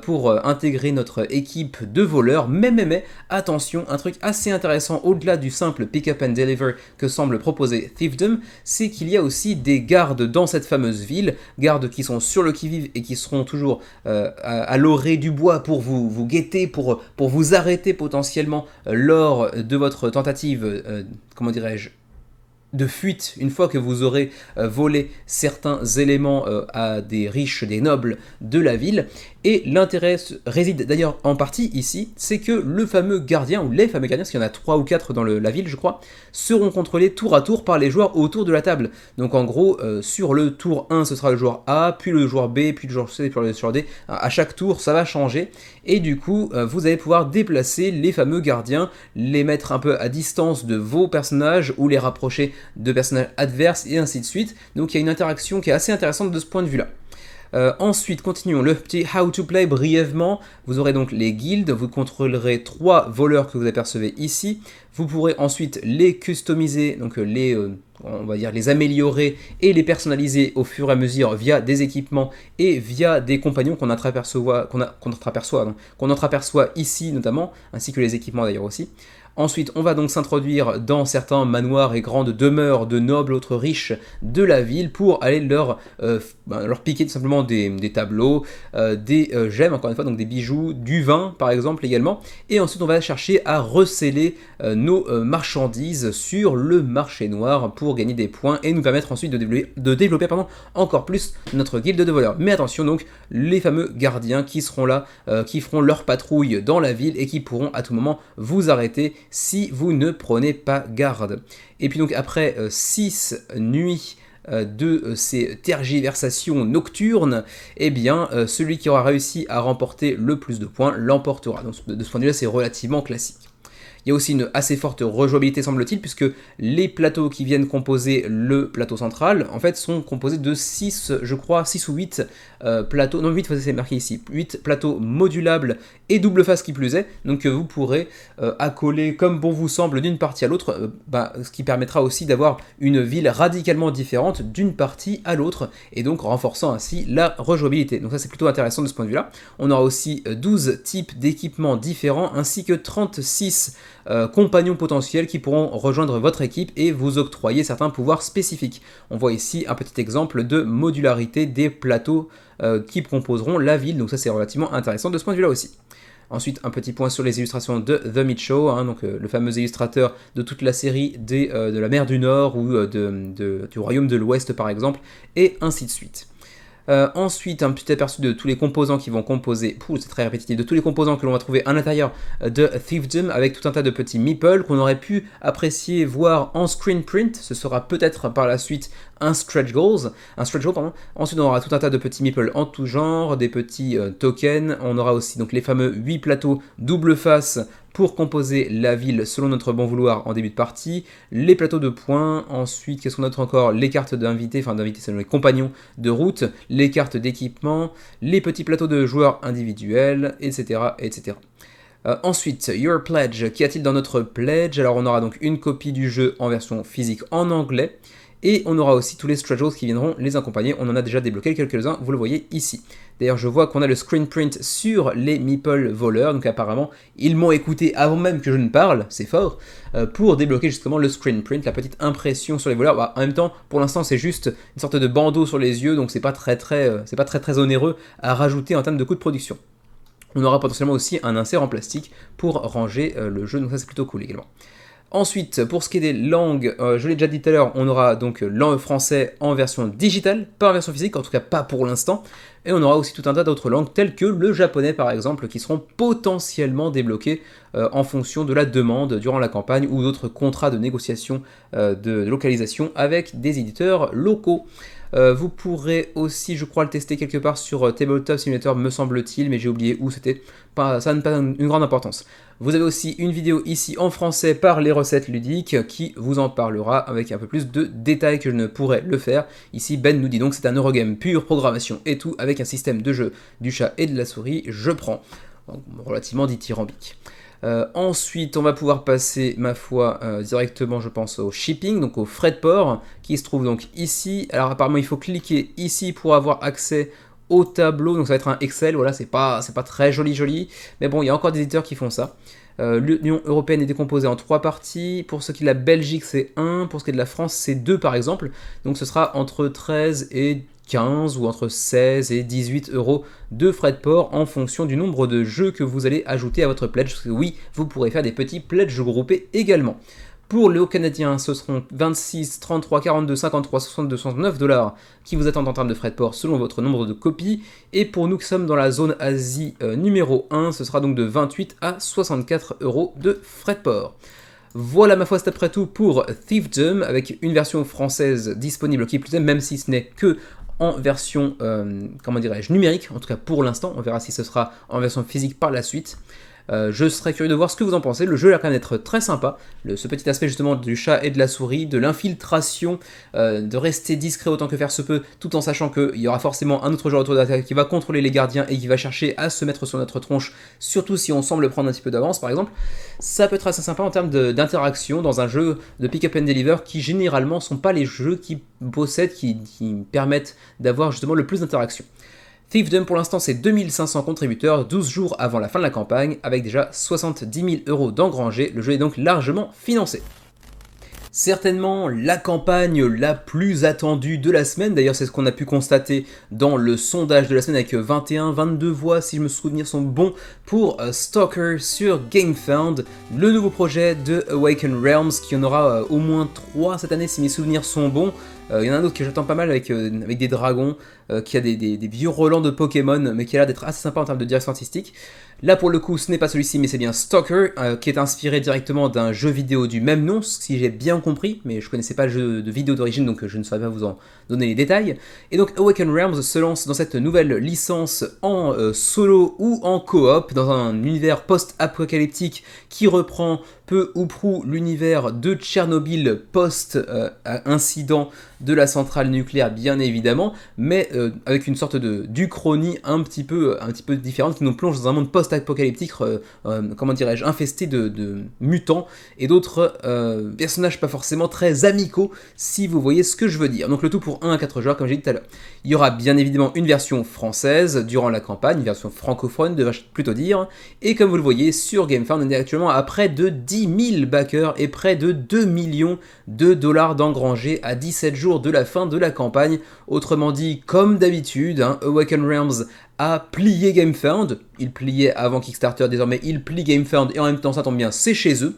[SPEAKER 1] pour intégrer notre équipe de voleurs. Mais, attention, un truc assez intéressant au-delà du simple pick-up and deliver que semble proposer Thiefdom, c'est qu'il y a aussi des gardes dans cette fameuse ville, gardes qui sont sur le qui-vive et qui seront toujours à l'orée du bois pour vous guetter, pour vous arrêter potentiellement lors de votre tentative, de fuite, une fois que vous aurez volé certains éléments à des riches, des nobles de la ville. Et l'intérêt réside d'ailleurs en partie ici, c'est que le fameux gardien, ou les fameux gardiens, parce qu'il y en a 3 ou 4 dans la ville je crois, seront contrôlés tour à tour par les joueurs autour de la table. Donc en gros, sur le tour 1 ce sera le joueur A, puis le joueur B, puis le joueur C, puis le joueur D. À chaque tour ça va changer, et du coup vous allez pouvoir déplacer les fameux gardiens, les mettre un peu à distance de vos personnages, ou les rapprocher de personnages adverses, et ainsi de suite. Donc il y a une interaction qui est assez intéressante de ce point de vue là. Ensuite, continuons le petit how to play brièvement. Vous aurez donc les guildes, vous contrôlerez 3 voleurs que vous apercevez ici. Vous pourrez ensuite les customiser, donc on va dire les améliorer et les personnaliser au fur et à mesure via des équipements et via des compagnons qu'on entreaperçoit ici notamment, ainsi que les équipements d'ailleurs aussi. Ensuite, on va donc s'introduire dans certains manoirs et grandes demeures de nobles autres riches de la ville pour aller leur piquer tout simplement des tableaux, des gemmes, encore une fois, donc des bijoux, du vin par exemple également. Et ensuite, on va chercher à receller nos marchandises sur le marché noir pour gagner des points et nous permettre ensuite de développer encore plus notre guilde de voleurs. Mais attention donc, les fameux gardiens qui seront là, qui feront leur patrouille dans la ville et qui pourront à tout moment vous arrêter si vous ne prenez pas garde. Et puis donc après 6 nuits de ces tergiversations nocturnes, eh bien celui qui aura réussi à remporter le plus de points l'emportera. Donc de ce point de vue là, c'est relativement classique. Il y a aussi une assez forte rejouabilité semble-t-il, puisque les plateaux qui viennent composer le plateau central, en fait, sont composés de 6, je crois, 6 ou 8 plateaux, non 8, c'est marqué ici, 8 plateaux modulables et double face qui plus est, donc vous pourrez accoler comme bon vous semble d'une partie à l'autre, ce qui permettra aussi d'avoir une ville radicalement différente d'une partie à l'autre, et donc renforçant ainsi la rejouabilité. Donc ça c'est plutôt intéressant de ce point de vue-là. On aura aussi 12 types d'équipements différents, ainsi que 36 compagnons potentiels qui pourront rejoindre votre équipe et vous octroyer certains pouvoirs spécifiques. On voit ici un petit exemple de modularité des plateaux qui composeront la ville, donc ça c'est relativement intéressant de ce point de vue là aussi. Ensuite, un petit point sur les illustrations de The Mitcho, donc le fameux illustrateur de toute la série de la mer du Nord ou du Royaume de l'Ouest par exemple, et ainsi de suite. Ensuite, un petit aperçu de tous les composants qui vont composer, c'est très répétitif, de tous les composants que l'on va trouver à l'intérieur de Thiefdom, avec tout un tas de petits meeples qu'on aurait pu apprécier, voir en screen print. Ce sera peut-être par la suite un stretch goal. Ensuite, on aura tout un tas de petits meeples en tout genre, des petits tokens. On aura aussi donc les fameux 8 plateaux double face pour composer la ville selon notre bon vouloir en début de partie, les plateaux de points, ensuite qu'est-ce qu'on a d'autre encore, les cartes d'invités, enfin d'invités c'est les compagnons de route, les cartes d'équipement, les petits plateaux de joueurs individuels, etc. etc. Ensuite, Your Pledge, qu'y a-t-il dans notre pledge? Alors on aura donc une copie du jeu en version physique en anglais, et on aura aussi tous les stretch goals qui viendront les accompagner. On en a déjà débloqué quelques-uns, vous le voyez ici. D'ailleurs, je vois qu'on a le screen print sur les meeple voleurs, donc apparemment, ils m'ont écouté avant même que je ne parle, c'est fort, pour débloquer justement le screen print, la petite impression sur les voleurs. Bah, en même temps, pour l'instant, c'est juste une sorte de bandeau sur les yeux, donc c'est pas très onéreux à rajouter en termes de coût de production. On aura potentiellement aussi un insert en plastique pour ranger le jeu, donc ça c'est plutôt cool également. Ensuite, pour ce qui est des langues, je l'ai déjà dit tout à l'heure, on aura donc le français en version digitale, pas en version physique, en tout cas pas pour l'instant. Et on aura aussi tout un tas d'autres langues, telles que le japonais par exemple, qui seront potentiellement débloqués en fonction de la demande durant la campagne ou d'autres contrats de négociation de localisation avec des éditeurs locaux. Vous pourrez aussi, je crois, le tester quelque part sur Tabletop Simulator, me semble-t-il, mais j'ai oublié où c'était. Ça n'a pas une grande importance. Vous avez aussi une vidéo ici en français par les recettes ludiques qui vous en parlera avec un peu plus de détails que je ne pourrais le faire. Ici, Ben nous dit donc c'est un Eurogame pur, programmation et tout, avec un système de jeu du chat et de la souris. Je prends. Donc, relativement dithyrambique. Ensuite, on va pouvoir passer, ma foi, directement, je pense, au shipping, donc au frais de port, qui se trouve donc ici. Alors apparemment, il faut cliquer ici pour avoir accès au tableau, donc ça va être un Excel, voilà, c'est pas très joli, mais bon, il y a encore des éditeurs qui font ça. L'Union Européenne est décomposée en 3 parties, pour ce qui est de la Belgique c'est 1, pour ce qui est de la France c'est 2 par exemple, donc ce sera entre 13 et 15 ou entre 16 et 18 euros de frais de port en fonction du nombre de jeux que vous allez ajouter à votre pledge, parce que oui, vous pourrez faire des petits pledges groupés également. Pour les Hauts-Canadiens, ce seront 26, 33, 42, 53, 62, 69 $ qui vous attendent en termes de frais de port selon votre nombre de copies. Et pour nous qui sommes dans la zone Asie numéro 1, ce sera donc de 28 à 64 euros de frais de port. Voilà ma foi, c'est après tout pour Thiefdom, avec une version française disponible qui plus est, même si ce n'est que en version, comment dirais-je, numérique, en tout cas pour l'instant. On verra si ce sera en version physique par la suite. Je serais curieux de voir ce que vous en pensez. Le jeu a l'air quand même d'être très sympa. Ce petit aspect justement du chat et de la souris, de l'infiltration, de rester discret autant que faire se peut, tout en sachant qu'il y aura forcément un autre joueur autour de la table qui va contrôler les gardiens et qui va chercher à se mettre sur notre tronche, surtout si on semble prendre un petit peu d'avance par exemple. Ça peut être assez sympa en termes d'interaction dans un jeu de pick-up and deliver qui généralement sont pas les jeux qui possèdent, qui permettent d'avoir justement le plus d'interaction. Thiefdom pour l'instant c'est 2500 contributeurs, 12 jours avant la fin de la campagne, avec déjà 70 000 € d'engrangés. Le jeu est donc largement financé. Certainement la campagne la plus attendue de la semaine, d'ailleurs c'est ce qu'on a pu constater dans le sondage de la semaine avec 21-22 voix si je me souviens sont bons pour Stalker sur GameFound, le nouveau projet de Awaken Realms qui en aura au moins 3 cette année si mes souvenirs sont bons. Il y en a un autre que j'attends pas mal avec des dragons, qui a des vieux relents de Pokémon, mais qui a l'air d'être assez sympa en termes de direction artistique. Là pour le coup ce n'est pas celui-ci mais c'est bien Stalker, qui est inspiré directement d'un jeu vidéo du même nom, si j'ai bien compris, mais je connaissais pas le jeu de vidéo d'origine donc je ne saurais pas vous en donner les détails. Et donc Awaken Realms se lance dans cette nouvelle licence en solo ou en coop, dans un univers post-apocalyptique qui reprend peu ou prou l'univers de Tchernobyl post-incident de la centrale nucléaire bien évidemment, mais avec une sorte d'Uchronie un petit peu différente qui nous plonge dans un monde post-apocalyptique, comment dirais-je, infesté de mutants et d'autres personnages pas forcément très amicaux si vous voyez ce que je veux dire. Donc le tout pour 1 à 4 joueurs comme j'ai dit tout à l'heure. Il y aura bien évidemment une version française durant la campagne, une version francophone devrais-je plutôt dire, et comme vous le voyez sur GameFound on est actuellement à près de 10 000 backers et près de 2 millions de dollars d'engrangés à 17 jours de la fin de la campagne. Autrement dit, comme d'habitude, Awaken Realms a plié GameFound. Il pliait avant Kickstarter, désormais il plie GameFound et en même temps ça tombe bien, c'est chez eux.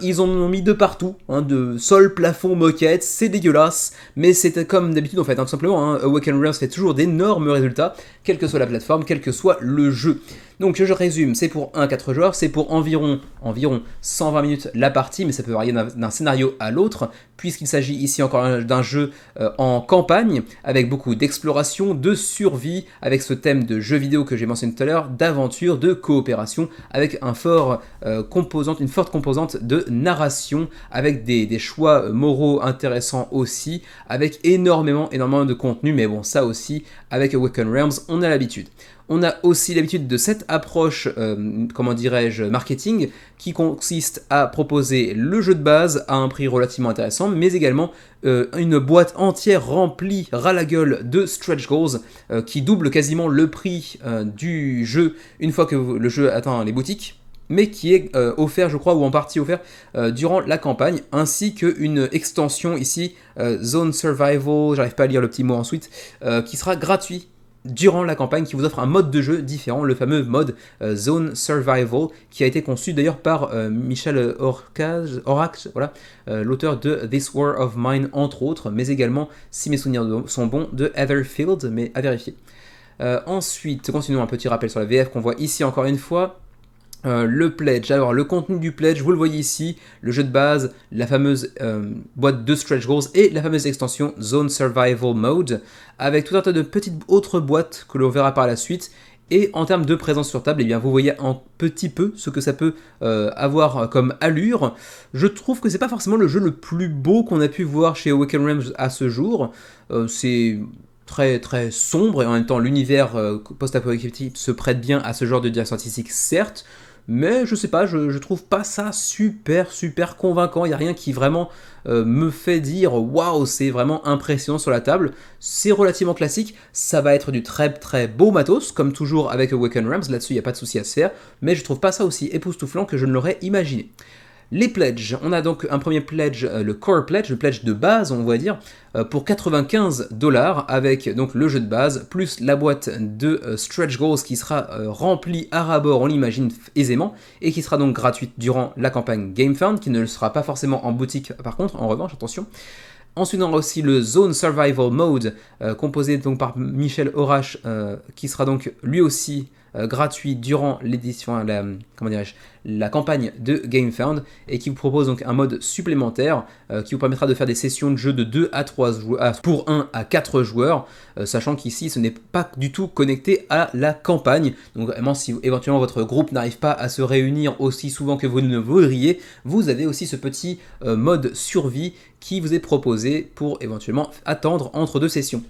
[SPEAKER 1] Ils en ont mis de partout, de sol, plafond, moquette, c'est dégueulasse, mais c'est comme d'habitude en fait, tout simplement. Awaken Realms fait toujours d'énormes résultats, quelle que soit la plateforme, quel que soit le jeu. Donc je résume, c'est pour 1 à 4 joueurs, c'est pour environ 120 minutes la partie, mais ça peut varier d'un scénario à l'autre, puisqu'il s'agit ici encore d'un jeu en campagne, avec beaucoup d'exploration, de survie, avec ce thème de jeu vidéo que j'ai mentionné tout à l'heure, d'aventure, de coopération, avec une forte composante de narration, avec des choix moraux intéressants aussi, avec énormément de contenu, mais bon, ça aussi, avec Awaken Realms, on a l'habitude. On a aussi l'habitude de cette approche, marketing, qui consiste à proposer le jeu de base à un prix relativement intéressant, mais également une boîte entière remplie ras la gueule de stretch goals qui double quasiment le prix du jeu une fois que le jeu atteint les boutiques, mais qui est offert, je crois, ou en partie offert durant la campagne, ainsi qu'une extension ici, Zone Survival, j'arrive pas à lire le petit mot ensuite, qui sera gratuit durant la campagne, qui vous offre un mode de jeu différent, le fameux mode Zone Survival, qui a été conçu d'ailleurs par Michel Horace, voilà, l'auteur de This War of Mine entre autres, mais également, si mes souvenirs sont bons, de Heatherfield, mais à vérifier. Ensuite, continuons un petit rappel sur la VF qu'on voit ici encore une fois. Le pledge, alors le contenu du pledge, vous le voyez ici, le jeu de base, la fameuse boîte de stretch goals et la fameuse extension Zone Survival Mode, avec tout un tas de petites autres boîtes que l'on verra par la suite. Et en termes de présence sur table, eh bien, vous voyez un petit peu ce que ça peut avoir comme allure. Je trouve que c'est pas forcément le jeu le plus beau qu'on a pu voir chez Awaken Realms à ce jour. C'est très très sombre et en même temps l'univers post-apocalyptique se prête bien à ce genre de direction artistique, certes. Mais je sais pas, je trouve pas ça super convaincant. Il n'y a rien qui vraiment me fait dire waouh, c'est vraiment impressionnant sur la table. C'est relativement classique. Ça va être du très beau matos, comme toujours avec Awaken Realms. Là-dessus, il n'y a pas de souci à se faire. Mais je trouve pas ça aussi époustouflant que je ne l'aurais imaginé. Les pledges, on a donc un premier pledge, le core pledge, le pledge de base, on va dire, pour 95$ avec donc le jeu de base, plus la boîte de stretch goals qui sera remplie à ras-bord, on l'imagine aisément, et qui sera donc gratuite durant la campagne GameFound, qui ne le sera pas forcément en boutique par contre, en revanche, attention. Ensuite, on aura aussi le Zone Survival Mode, composé donc par Michel Horace, qui sera donc lui aussi gratuit durant l'édition, la campagne de GameFound, et qui vous propose donc un mode supplémentaire qui vous permettra de faire des sessions de jeu de 2 à 3 joueurs, pour 1 à 4 joueurs, sachant qu'ici ce n'est pas du tout connecté à la campagne. Donc vraiment, si éventuellement votre groupe n'arrive pas à se réunir aussi souvent que vous ne voudriez, vous avez aussi ce petit mode survie qui vous est proposé pour éventuellement attendre entre deux sessions.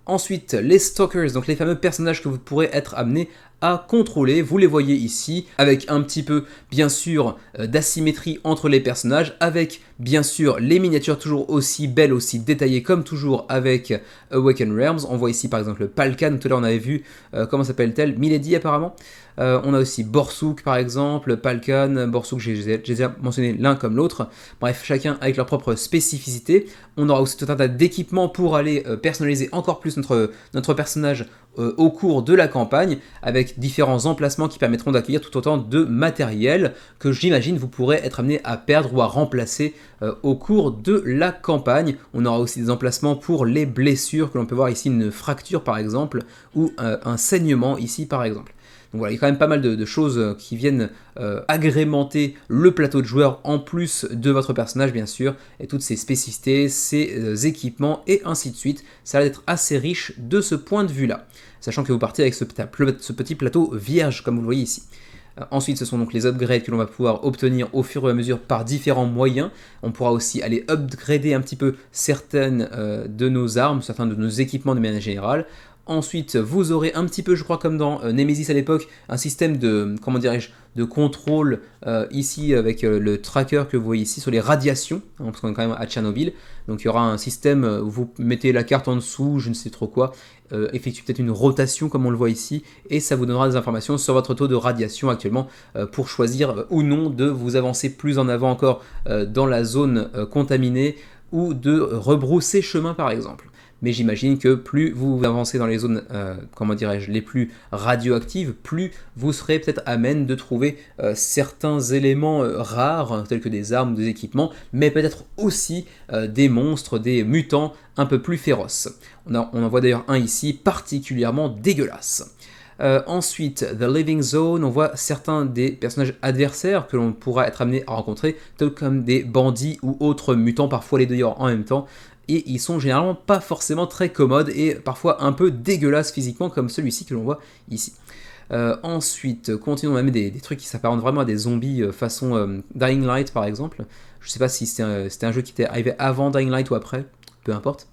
[SPEAKER 1] Ensuite, les Stalkers, donc les fameux personnages que vous pourrez être amenés à contrôler, vous les voyez ici, avec un petit peu, bien sûr, d'asymétrie entre les personnages, avec, bien sûr, les miniatures toujours aussi belles, aussi détaillées, comme toujours avec Awaken Realms. On voit ici, par exemple, Palkan, tout à l'heure on avait vu, comment s'appelle-t-elle, Milady apparemment. On a aussi Borsuk par exemple, Palkan, Borsuk, j'ai déjà mentionné l'un comme l'autre. Bref, chacun avec leur propre spécificité. On aura aussi tout un tas d'équipements pour aller personnaliser encore plus notre personnage au cours de la campagne, avec différents emplacements qui permettront d'accueillir tout autant de matériel que j'imagine vous pourrez être amené à perdre ou à remplacer au cours de la campagne. On aura aussi des emplacements pour les blessures, que l'on peut voir ici une fracture par exemple, ou un saignement ici par exemple. Donc voilà, il y a quand même pas mal de choses qui viennent agrémenter le plateau de joueurs en plus de votre personnage bien sûr, et toutes ses spécificités, ses équipements et ainsi de suite. Ça va être assez riche de ce point de vue là, sachant que vous partez avec ce petit plateau vierge comme vous le voyez ici. Ensuite, ce sont donc les upgrades que l'on va pouvoir obtenir au fur et à mesure par différents moyens. On pourra aussi aller upgrader un petit peu certaines de nos armes, certains de nos équipements de manière générale. Ensuite, vous aurez un petit peu, je crois, comme dans Nemesis à l'époque, un système de, de contrôle ici avec le tracker que vous voyez ici sur les radiations, hein, parce qu'on est quand même à Tchernobyl. Donc il y aura un système où vous mettez la carte en dessous, je ne sais trop quoi, effectue peut-être une rotation comme on le voit ici, et ça vous donnera des informations sur votre taux de radiation actuellement pour choisir ou non de vous avancer plus en avant encore dans la zone contaminée ou de rebrousser chemin par exemple. Mais j'imagine que plus vous avancez dans les zones, les plus radioactives, plus vous serez peut-être amène de trouver certains éléments rares, tels que des armes, des équipements, mais peut-être aussi des monstres, des mutants un peu plus féroces. On en voit d'ailleurs un ici particulièrement dégueulasse. Ensuite, The Living Zone, on voit certains des personnages adversaires que l'on pourra être amené à rencontrer, tels comme des bandits ou autres mutants, parfois les deux d'ailleurs en même temps, et ils sont généralement pas forcément très commodes et parfois un peu dégueulasses physiquement, comme celui-ci que l'on voit ici. Ensuite, continuons même des trucs qui s'apparentent vraiment à des zombies façon Dying Light par exemple. Je sais pas si c'était un jeu qui était arrivé avant Dying Light ou après, peu importe.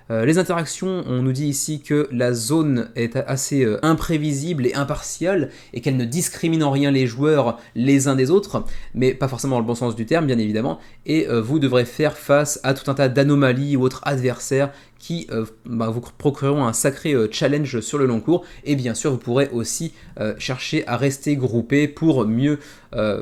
[SPEAKER 1] Les interactions, on nous dit ici que la zone est assez imprévisible et impartiale et qu'elle ne discrimine en rien les joueurs les uns des autres, mais pas forcément dans le bon sens du terme bien évidemment, et vous devrez faire face à tout un tas d'anomalies ou autres adversaires qui vous procureront un sacré challenge sur le long cours, et bien sûr vous pourrez aussi chercher à rester groupé pour mieux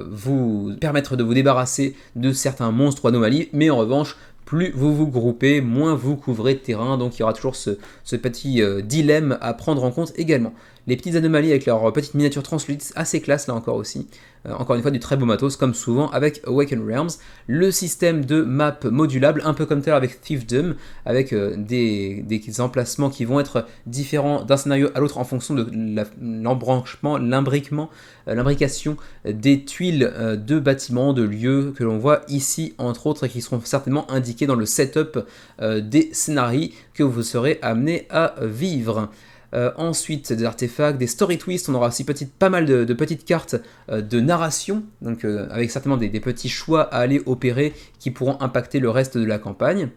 [SPEAKER 1] vous permettre de vous débarrasser de certains monstres ou anomalies, mais en revanche plus vous vous groupez, moins vous couvrez de terrain, donc il y aura toujours ce petit dilemme à prendre en compte également. Les petites anomalies avec leurs petites miniatures translucides, assez classe là encore aussi. Encore une fois du très beau matos, comme souvent avec Awakened Realms. Le système de map modulable, un peu comme tel avec Thiefdom, avec des emplacements qui vont être différents d'un scénario à l'autre en fonction de l'embranchement, l'imbrication des tuiles de bâtiments, de lieux que l'on voit ici entre autres et qui seront certainement indiqués dans le setup des scénarios que vous serez amené à vivre. Ensuite, des artefacts, des story twists, on aura aussi pas mal de petites cartes de narration, donc avec certainement des petits choix à aller opérer qui pourront impacter le reste de la campagne.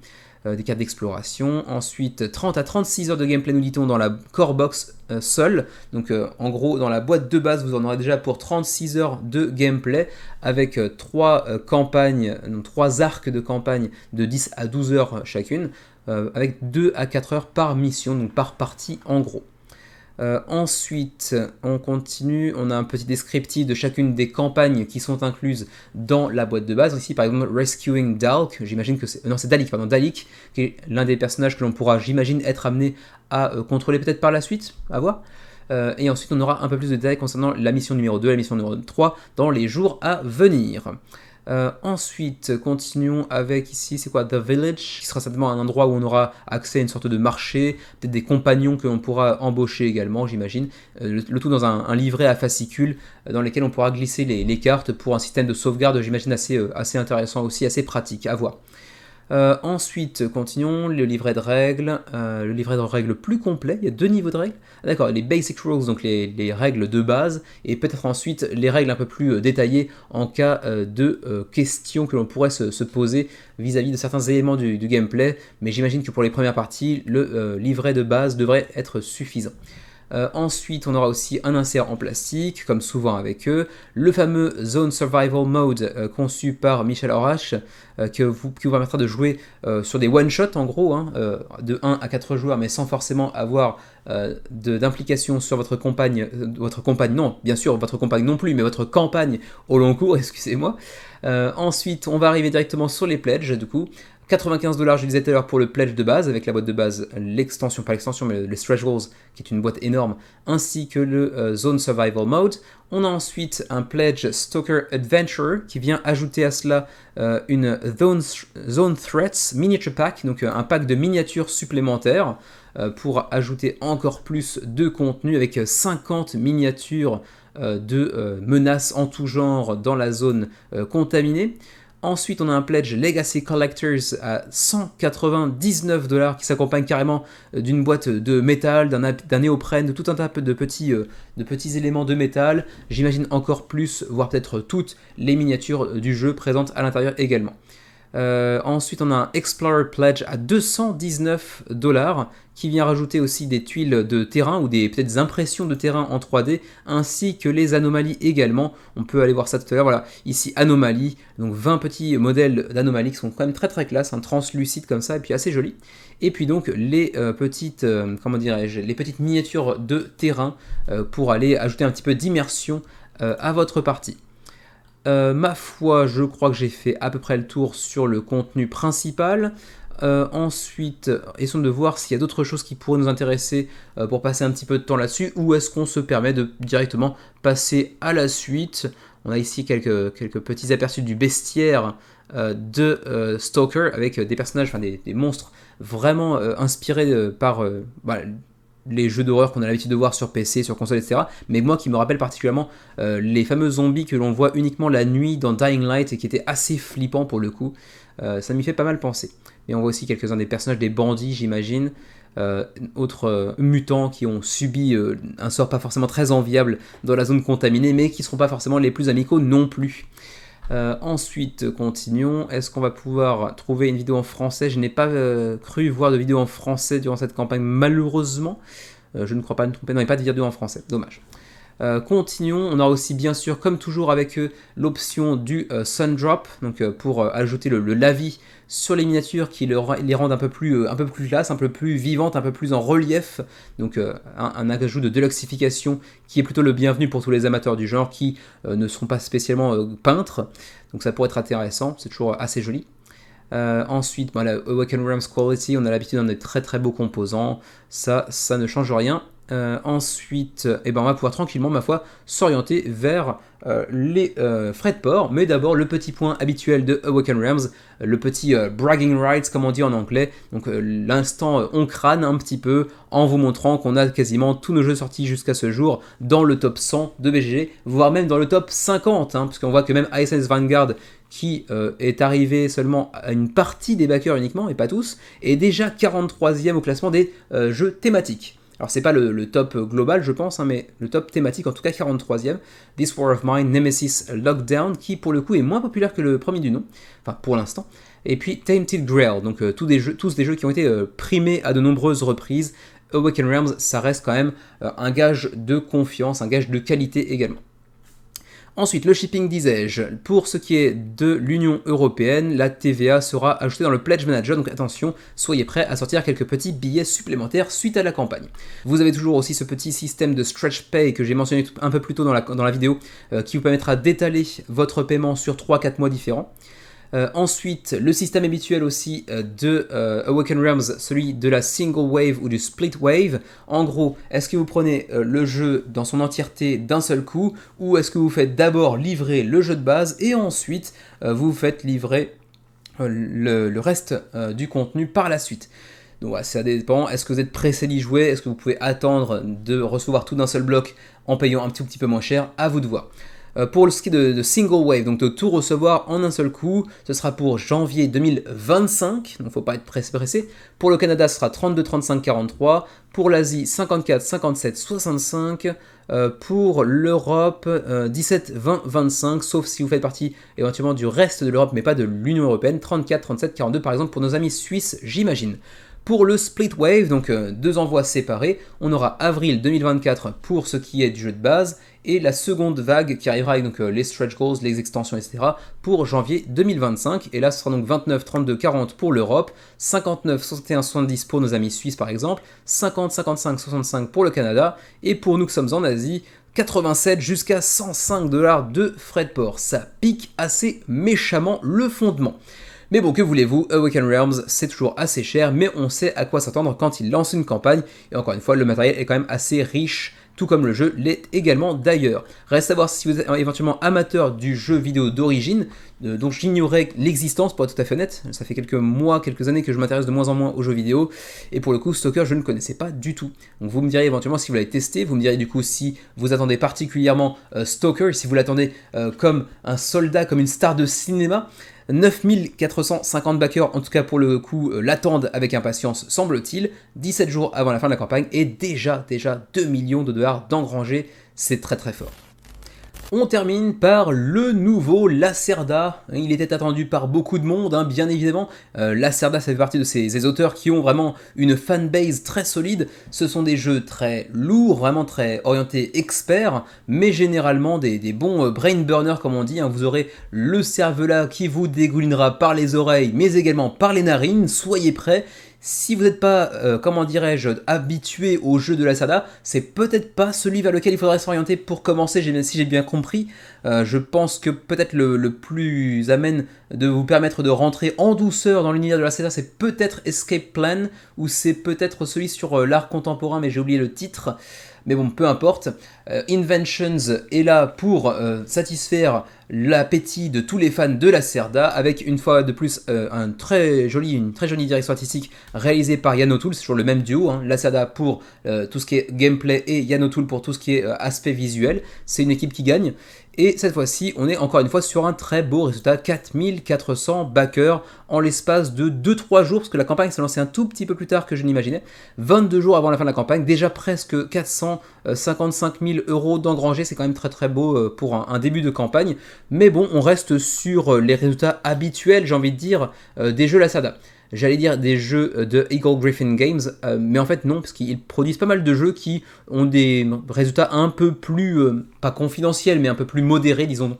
[SPEAKER 1] Des cartes d'exploration. Ensuite, 30 à 36 heures de gameplay, nous dit-on, dans la core box seule. Donc, en gros, dans la boîte de base, vous en aurez déjà pour 36 heures de gameplay avec 3 campagnes, donc 3 arcs de campagne de 10 à 12 heures chacune, avec 2 à 4 heures par mission, donc par partie en gros. Ensuite, on continue, on a un petit descriptif de chacune des campagnes qui sont incluses dans la boîte de base. Ici, par exemple, Rescuing Dalek, j'imagine que c'est... Non, c'est Dalik, pardon, Dalik, qui est l'un des personnages que l'on pourra, j'imagine, être amené à contrôler peut-être par la suite, à voir. Et ensuite, on aura un peu plus de détails concernant la mission numéro 2 et la mission numéro 3 dans les jours à venir. Ensuite, continuons avec ici, c'est quoi, The Village, qui sera certainement un endroit où on aura accès à une sorte de marché, peut-être des compagnons que l'on pourra embaucher également, j'imagine, le tout dans un livret à fascicules dans lequel on pourra glisser les cartes pour un système de sauvegarde, j'imagine, assez intéressant aussi, assez pratique à voir. Ensuite, continuons, le livret de règles plus complet, il y a 2 niveaux de règles. D'accord, les basic rules, donc les règles de base, et peut-être ensuite les règles un peu plus détaillées en cas de questions que l'on pourrait se poser vis-à-vis de certains éléments du gameplay, mais j'imagine que pour les premières parties, le livret de base devrait être suffisant. Ensuite, on aura aussi un insert en plastique, comme souvent avec eux, le fameux Zone Survival Mode conçu par Michel Horache, qui vous permettra de jouer sur des one-shots en gros, hein, de 1 à 4 joueurs, mais sans forcément avoir d'implication sur votre compagne, non, bien sûr, votre compagne non plus, mais votre campagne au long cours, excusez-moi. Ensuite, on va arriver directement sur les pledges, du coup. 95$, je disais tout à l'heure, pour le pledge de base, avec la boîte de base, l'extension, pas l'extension, mais le Stretch Goals, qui est une boîte énorme, ainsi que le Zone Survival Mode. On a ensuite un pledge Stalker Adventure, qui vient ajouter à cela une Zone Threats Miniature Pack, donc un pack de miniatures supplémentaires, pour ajouter encore plus de contenu, avec 50 miniatures de menaces en tout genre dans la zone contaminée. Ensuite, on a un pledge Legacy Collectors à 199$ qui s'accompagne carrément d'une boîte de métal, d'un néoprène, de tout un tas de petits éléments de métal. J'imagine encore plus, voire peut-être toutes les miniatures du jeu présentes à l'intérieur également. Ensuite, on a un Explorer Pledge à 219$ qui vient rajouter aussi des tuiles de terrain ou peut-être des impressions de terrain en 3D ainsi que les anomalies également. On peut aller voir ça tout à l'heure. Voilà, ici anomalies, donc 20 petits modèles d'anomalies qui sont quand même très très classe, hein, translucides comme ça et puis assez jolis. Et puis donc les petites miniatures de terrain pour aller ajouter un petit peu d'immersion à votre partie. Ma foi, je crois que j'ai fait à peu près le tour sur le contenu principal. Ensuite, essayons de voir s'il y a d'autres choses qui pourraient nous intéresser pour passer un petit peu de temps là-dessus, ou est-ce qu'on se permet de directement passer à la suite. On a ici quelques petits aperçus du bestiaire de Stalker, avec des personnages, enfin des monstres vraiment inspirés par les jeux d'horreur qu'on a l'habitude de voir sur PC, sur console, etc. Mais moi qui me rappelle particulièrement les fameux zombies que l'on voit uniquement la nuit dans Dying Light et qui étaient assez flippants pour le coup. Ça m'y fait pas mal penser. Mais on voit aussi quelques-uns des personnages, des bandits, j'imagine. Autres mutants qui ont subi un sort pas forcément très enviable dans la zone contaminée, mais qui ne seront pas forcément les plus amicaux non plus. Ensuite, continuons. Est-ce qu'on va pouvoir trouver une vidéo en français? Je n'ai pas cru voir de vidéo en français durant cette campagne, malheureusement. Je ne crois pas me tromper, non, il n'y a pas de vidéo en français, dommage. Continuons, on a aussi bien sûr, comme toujours avec l'option du Sun Drop, donc pour ajouter le lavis sur les miniatures qui les rendent un peu plus classe, un peu plus vivantes, un peu plus en relief. Donc un ajout de deluxification qui est plutôt le bienvenu pour tous les amateurs du genre qui ne seront pas spécialement peintres. Donc ça pourrait être intéressant, c'est toujours assez joli. Ensuite, la Awakened Realms Quality, on a l'habitude d'un très très beaux composants, ça ne change rien. Ensuite, on va pouvoir tranquillement, ma foi, s'orienter vers les frais de port, mais d'abord le petit point habituel de Awakened Realms, le petit bragging rights comme on dit en anglais, donc l'instant on crâne un petit peu en vous montrant qu'on a quasiment tous nos jeux sortis jusqu'à ce jour dans le top 100 de BGG, voire même dans le top 50, puisqu'on voit que même ISS Vanguard qui est arrivé seulement à une partie des backers uniquement, et pas tous, est déjà 43e au classement des jeux thématiques. Alors c'est pas le top global je pense, mais le top thématique en tout cas 43e, This War of Mine, Nemesis Lockdown, qui pour le coup est moins populaire que le premier du nom, enfin pour l'instant, et puis Tainted Grail, donc tous des jeux qui ont été primés à de nombreuses reprises. Awakened Realms, ça reste quand même un gage de confiance, un gage de qualité également. Ensuite, le shipping, disais-je, pour ce qui est de l'Union Européenne, la TVA sera ajoutée dans le Pledge Manager, donc attention, soyez prêts à sortir quelques petits billets supplémentaires suite à la campagne. Vous avez toujours aussi ce petit système de stretch pay que j'ai mentionné un peu plus tôt dans la vidéo, qui vous permettra d'étaler votre paiement sur 3-4 mois différents. Ensuite, le système habituel aussi de Awakened Realms, celui de la single wave ou du split wave. En gros, est-ce que vous prenez le jeu dans son entièreté d'un seul coup, ou est-ce que vous faites d'abord livrer le jeu de base et ensuite vous faites livrer le reste du contenu par la suite? Donc voilà, ça dépend. Est-ce que vous êtes pressé d'y jouer? Est-ce que vous pouvez attendre de recevoir tout d'un seul bloc en payant un tout petit peu moins cher? À vous de voir. Pour ce qui est de single wave, donc de tout recevoir en un seul coup, ce sera pour janvier 2025, donc faut pas être pressé. Pour le Canada, ce sera 32, 35, 43. Pour l'Asie, 54, 57, 65. Pour l'Europe, 17, 20, 25, sauf si vous faites partie éventuellement du reste de l'Europe, mais pas de l'Union Européenne, 34, 37, 42 par exemple pour nos amis suisses, j'imagine. Pour le split wave, donc deux envois séparés, on aura avril 2024 pour ce qui est du jeu de base, et la seconde vague qui arrivera avec donc, les stretch goals, les extensions, etc. pour janvier 2025. Et là, ce sera donc 29, 32, 40 pour l'Europe, 59, 61, 70 pour nos amis suisses par exemple, 50, 55, 65 pour le Canada, et pour nous qui sommes en Asie, 87 jusqu'à 105 $ de frais de port. Ça pique assez méchamment le fondement. Mais bon, que voulez-vous, Awakened Realms, c'est toujours assez cher, mais on sait à quoi s'attendre quand il lance une campagne, et encore une fois, le matériel est quand même assez riche, tout comme le jeu l'est également d'ailleurs. Reste à voir si vous êtes éventuellement amateur du jeu vidéo d'origine, dont j'ignorais l'existence pour être tout à fait honnête. Ça fait quelques mois, quelques années que je m'intéresse de moins en moins aux jeux vidéo, et pour le coup, Stalker, je ne connaissais pas du tout. Donc vous me direz éventuellement si vous l'avez testé, vous me direz du coup si vous attendez particulièrement Stalker, si vous l'attendez comme un soldat, comme une star de cinéma. 9450 backers, en tout cas pour le coup, l'attendent avec impatience, semble-t-il, 17 jours avant la fin de la campagne, et déjà 2 millions de dollars d'engrangés, c'est très très fort. On termine par le nouveau Lacerda. Il était attendu par beaucoup de monde, bien évidemment. Lacerda, ça fait partie de ces auteurs qui ont vraiment une fanbase très solide. Ce sont des jeux très lourds, vraiment très orientés experts, mais généralement des bons brain burners, comme on dit. Vous aurez le cervelas qui vous dégoulinera par les oreilles, mais également par les narines. Soyez prêts. Si vous n'êtes pas, habitué au jeu de Lacerda, c'est peut-être pas celui vers lequel il faudrait s'orienter pour commencer, si j'ai bien compris. Je pense que peut-être le plus amène de vous permettre de rentrer en douceur dans l'univers de la Zelda, c'est peut-être Escape Plan, ou c'est peut-être celui sur l'art contemporain, mais j'ai oublié le titre. Mais bon, peu importe. Inventions est là pour satisfaire l'appétit de tous les fans de la Cerda, avec une fois de plus une très jolie direction artistique réalisée par Yann O'Toole. C'est toujours le même duo, hein. La Cerda pour tout ce qui est gameplay et Yann O'Toole pour tout ce qui est aspect visuel. C'est une équipe qui gagne. Et cette fois-ci, on est encore une fois sur un très beau résultat, 4400 backers en l'espace de 2-3 jours, parce que la campagne s'est lancée un tout petit peu plus tard que je n'imaginais. 22 jours avant la fin de la campagne, déjà presque 455 000 euros d'engrangés, c'est quand même très très beau pour un début de campagne. Mais bon, on reste sur les résultats habituels, j'ai envie de dire, des jeux Lacerda. J'allais dire des jeux de Eagle Gryphon Games, mais en fait non, parce qu'ils produisent pas mal de jeux qui ont des résultats un peu plus, pas confidentiels, mais un peu plus modérés, disons,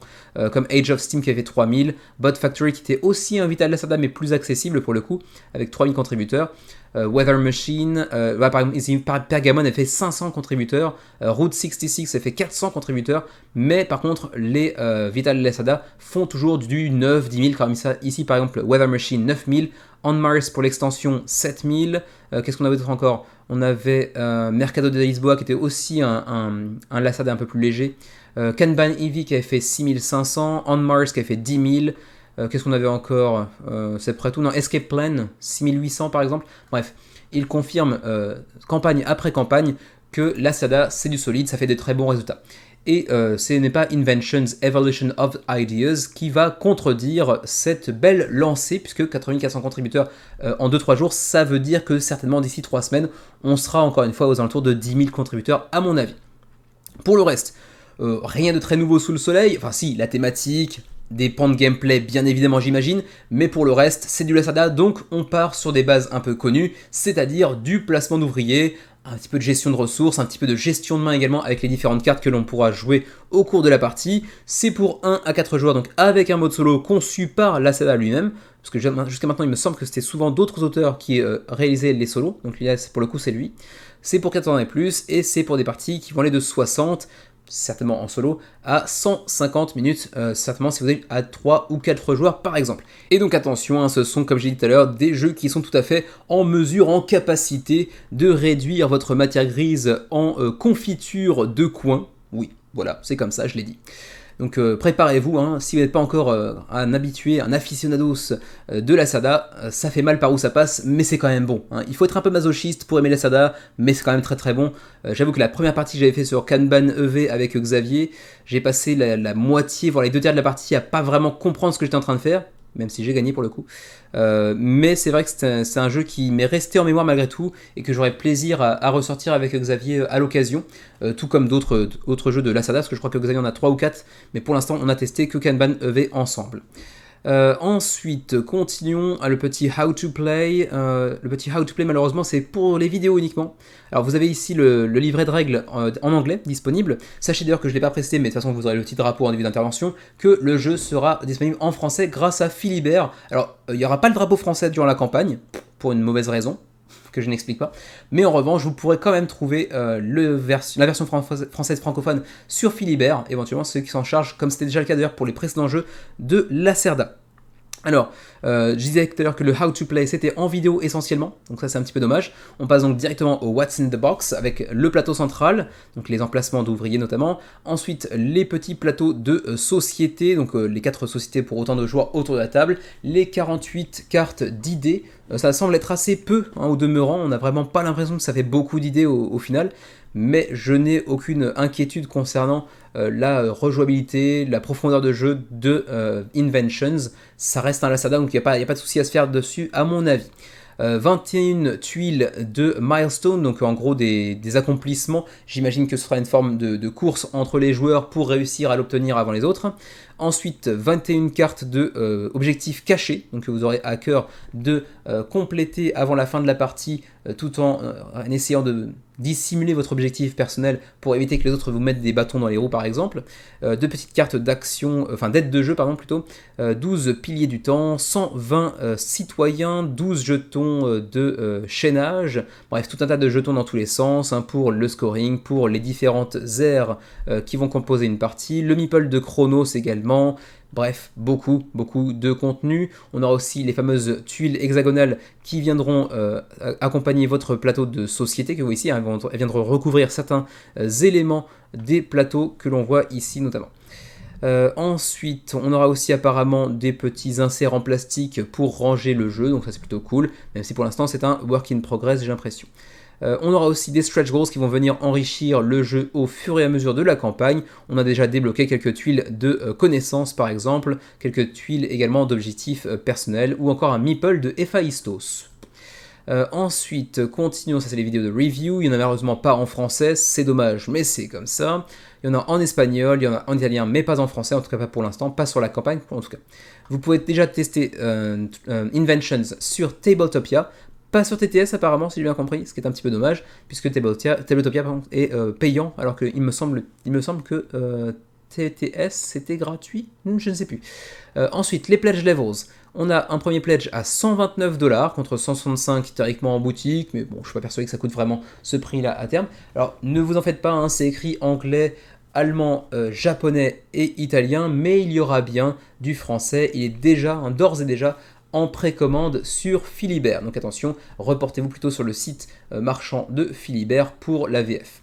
[SPEAKER 1] comme Age of Steam qui avait fait 3000, Bot Factory qui était aussi un Vital Lacerda, mais plus accessible pour le coup, avec 3000 contributeurs, Weather Machine, par exemple, Pergamon a fait 500 contributeurs, Route 66 a fait 400 contributeurs, mais par contre, les Vital Lacerda font toujours du 9-10 000, comme ici par exemple, Weather Machine 9000, On Mars pour l'extension 7000, qu'est-ce qu'on avait d'autre encore? On avait Mercado de Lisboa qui était aussi un Lacerda un peu plus léger, Kanban Eevee qui avait fait 6500, On Mars qui avait fait 10 000, qu'est-ce qu'on avait encore? C'est près tout. Non, Escape Plan, 6800 par exemple. Bref, il confirme campagne après campagne que la Lacerda c'est du solide, ça fait des très bons résultats. Et ce n'est pas Inventions Evolution of Ideas qui va contredire cette belle lancée, puisque 8400 contributeurs en 2-3 jours, ça veut dire que certainement d'ici 3 semaines, on sera encore une fois aux alentours de 10 000 contributeurs à mon avis. Pour le reste, rien de très nouveau sous le soleil, enfin si, la thématique, des pans de gameplay bien évidemment j'imagine, mais pour le reste c'est du Lacerda, donc on part sur des bases un peu connues, c'est-à-dire du placement d'ouvriers, un petit peu de gestion de ressources, un petit peu de gestion de main également avec les différentes cartes que l'on pourra jouer au cours de la partie. C'est pour 1 à 4 joueurs, donc avec un mode solo conçu par Lacerda lui-même, parce que jusqu'à maintenant il me semble que c'était souvent d'autres auteurs qui réalisaient les solos, donc là pour le coup c'est lui. C'est pour 14 ans et plus, et c'est pour des parties qui vont aller de 60, certainement en solo, à 150 minutes, certainement si vous êtes à 3 ou 4 joueurs par exemple. Et donc attention, hein, ce sont comme j'ai dit tout à l'heure, des jeux qui sont tout à fait en mesure, en capacité de réduire votre matière grise en confiture de coin. Oui, voilà, c'est comme ça, je l'ai dit. Donc préparez-vous, hein, si vous n'êtes pas encore un habitué, un aficionados de la Lacerda, ça fait mal par où ça passe, mais c'est quand même bon. Hein. Il faut être un peu masochiste pour aimer la Lacerda, mais c'est quand même très très bon. J'avoue que la première partie que j'avais fait sur Kanban EV avec Xavier, j'ai passé la moitié, voire les 2 tiers de la partie à pas vraiment comprendre ce que j'étais en train de faire, même si j'ai gagné pour le coup. Mais c'est vrai que c'est un jeu qui m'est resté en mémoire malgré tout, et que j'aurais plaisir à ressortir avec Xavier à l'occasion, tout comme d'autres jeux de Lacerda, parce que je crois que Xavier en a 3 ou 4, mais pour l'instant on a testé que Kanban EV ensemble. Ensuite, continuons à le petit How to Play. Le petit How to Play, malheureusement, c'est pour les vidéos uniquement. Alors, vous avez ici le livret de règles en anglais disponible. Sachez d'ailleurs que je ne l'ai pas précisé, mais de toute façon, vous aurez le petit drapeau en début d'intervention, que le jeu sera disponible en français grâce à Philibert. Alors, il n'y aura pas le drapeau français durant la campagne, pour une mauvaise raison que je n'explique pas, mais en revanche vous pourrez quand même trouver la version française francophone sur Philibert, éventuellement ceux qui s'en chargent, comme c'était déjà le cas d'ailleurs pour les précédents jeux de Lacerda. Alors, je disais tout à l'heure que le How to Play c'était en vidéo essentiellement, donc ça c'est un petit peu dommage. On passe donc directement au What's in the Box avec le plateau central, donc les emplacements d'ouvriers notamment. Ensuite, les petits plateaux de société, donc les 4 sociétés pour autant de joueurs autour de la table, les 48 cartes d'idées. Ça semble être assez peu, hein, au demeurant, on n'a vraiment pas l'impression que ça fait beaucoup d'idées au final, mais je n'ai aucune inquiétude concernant la rejouabilité, la profondeur de jeu de Inventions. Ça reste un Lacerda, donc il n'y a pas de souci à se faire dessus à mon avis. 21 tuiles de milestone, donc en gros des accomplissements. J'imagine que ce sera une forme de course entre les joueurs pour réussir à l'obtenir avant les autres. Ensuite, 21 cartes de objectifs cachés, donc vous aurez à cœur de compléter avant la fin de la partie tout en essayant de dissimuler votre objectif personnel pour éviter que les autres vous mettent des bâtons dans les roues par exemple. Deux petites cartes d'action, enfin d'aide de jeu pardon plutôt, 12 piliers du temps, 120 citoyens, 12 jetons de chaînage, bref tout un tas de jetons dans tous les sens hein, pour le scoring, pour les différentes aires qui vont composer une partie, le meeple de Chronos également. Bref, beaucoup de contenu. On aura aussi les fameuses tuiles hexagonales qui viendront accompagner votre plateau de société que vous voyez ici. Elles viendront recouvrir certains éléments des plateaux que l'on voit ici notamment. Ensuite, on aura aussi apparemment des petits inserts en plastique pour ranger le jeu, donc ça c'est plutôt cool, même si pour l'instant c'est un work in progress, j'ai l'impression. On aura aussi des stretch goals qui vont venir enrichir le jeu au fur et à mesure de la campagne. On a déjà débloqué quelques tuiles de connaissances par exemple, quelques tuiles également d'objectifs personnels ou encore un meeple de Héphaïstos. Ensuite, continuons, ça c'est les vidéos de review, il n'y en a malheureusement pas en français, c'est dommage mais c'est comme ça. Il y en a en espagnol, il y en a en italien mais pas en français, en tout cas pas pour l'instant, pas sur la campagne en tout cas. Vous pouvez déjà tester Inventions sur Tabletopia, pas sur TTS apparemment si j'ai bien compris, ce qui est un petit peu dommage, puisque Tabletopia est payant, alors qu'il me semble que TTS c'était gratuit, je ne sais plus. Ensuite, les pledge levels. On a un premier pledge à 129$ contre 165 théoriquement en boutique, mais bon, je suis pas persuadé que ça coûte vraiment ce prix-là à terme. Alors, ne vous en faites pas, hein, c'est écrit anglais, allemand, japonais et italien, mais il y aura bien du français. Il est déjà, hein, d'ores et déjà, en précommande sur Philibert. Donc attention, reportez-vous plutôt sur le site marchand de Philibert pour la VF.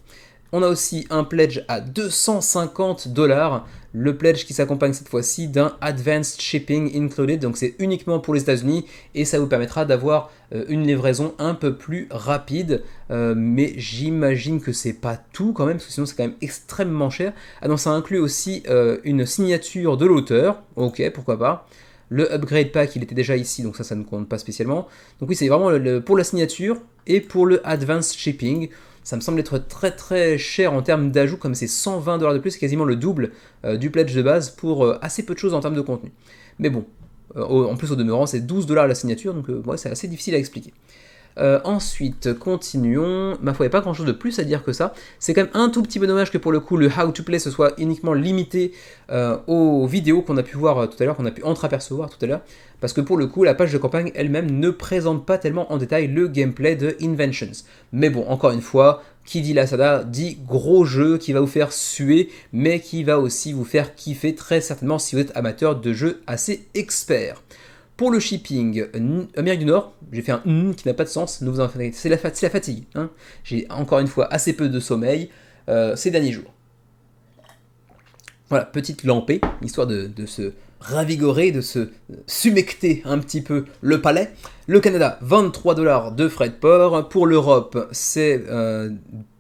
[SPEAKER 1] On a aussi un pledge à 250$, le pledge qui s'accompagne cette fois-ci d'un Advanced Shipping Included, donc c'est uniquement pour les États-Unis et ça vous permettra d'avoir une livraison un peu plus rapide, mais j'imagine que c'est pas tout quand même, parce que sinon c'est quand même extrêmement cher. Ah non, ça inclut aussi une signature de l'auteur, ok, pourquoi pas. Le upgrade pack, il était déjà ici, donc ça ne compte pas spécialement. Donc oui, c'est vraiment pour la signature et pour le Advanced Shipping. Ça me semble être très très cher en termes d'ajout, comme c'est 120$ de plus, c'est quasiment le double du pledge de base pour assez peu de choses en termes de contenu. Mais bon, en plus au demeurant, c'est 12$ la signature, donc ouais, c'est assez difficile à expliquer. Ensuite, continuons. Ma foi, il n'y a pas grand chose de plus à dire que ça. C'est quand même un tout petit peu dommage que pour le coup le How to Play se soit uniquement limité aux vidéos qu'on a pu voir tout à l'heure, qu'on a pu entreapercevoir tout à l'heure. Parce que pour le coup, la page de campagne elle-même ne présente pas tellement en détail le gameplay de Inventions. Mais bon, encore une fois, qui dit Lasada dit gros jeu qui va vous faire suer, mais qui va aussi vous faire kiffer très certainement si vous êtes amateur de jeux assez experts. Pour le shipping, Amérique du Nord, j'ai fait un qui n'a pas de sens, ne vous en faites, c'est la fatigue. Hein. J'ai encore une fois assez peu de sommeil ces derniers jours. Voilà, petite lampée, histoire de se ravigorer, de se sumecter un petit peu le palais. Le Canada, 23$ de frais de port. Pour l'Europe, c'est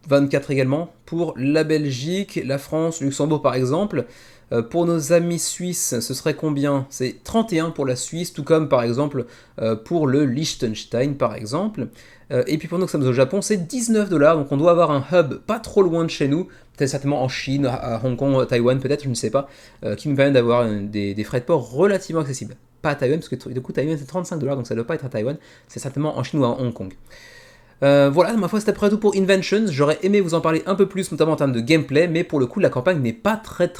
[SPEAKER 1] 24 également. Pour la Belgique, la France, Luxembourg par exemple. Pour nos amis suisses, ce serait combien? C'est 31 pour la Suisse, tout comme par exemple pour le Liechtenstein par exemple. Et puis pour nous que sommes au Japon, c'est 19$, donc on doit avoir un hub pas trop loin de chez nous, peut-être certainement en Chine, à Hong Kong, à Taïwan peut-être, je ne sais pas, qui nous permet d'avoir des frais de port relativement accessibles. Pas à Taïwan, parce que du coup Taïwan c'est 35$, donc ça ne doit pas être à Taïwan, c'est certainement en Chine ou à Hong Kong. Voilà, ma foi, c'était après tout pour Inventions. J'aurais aimé vous en parler un peu plus, notamment en termes de gameplay, mais pour le coup, la campagne n'est pas très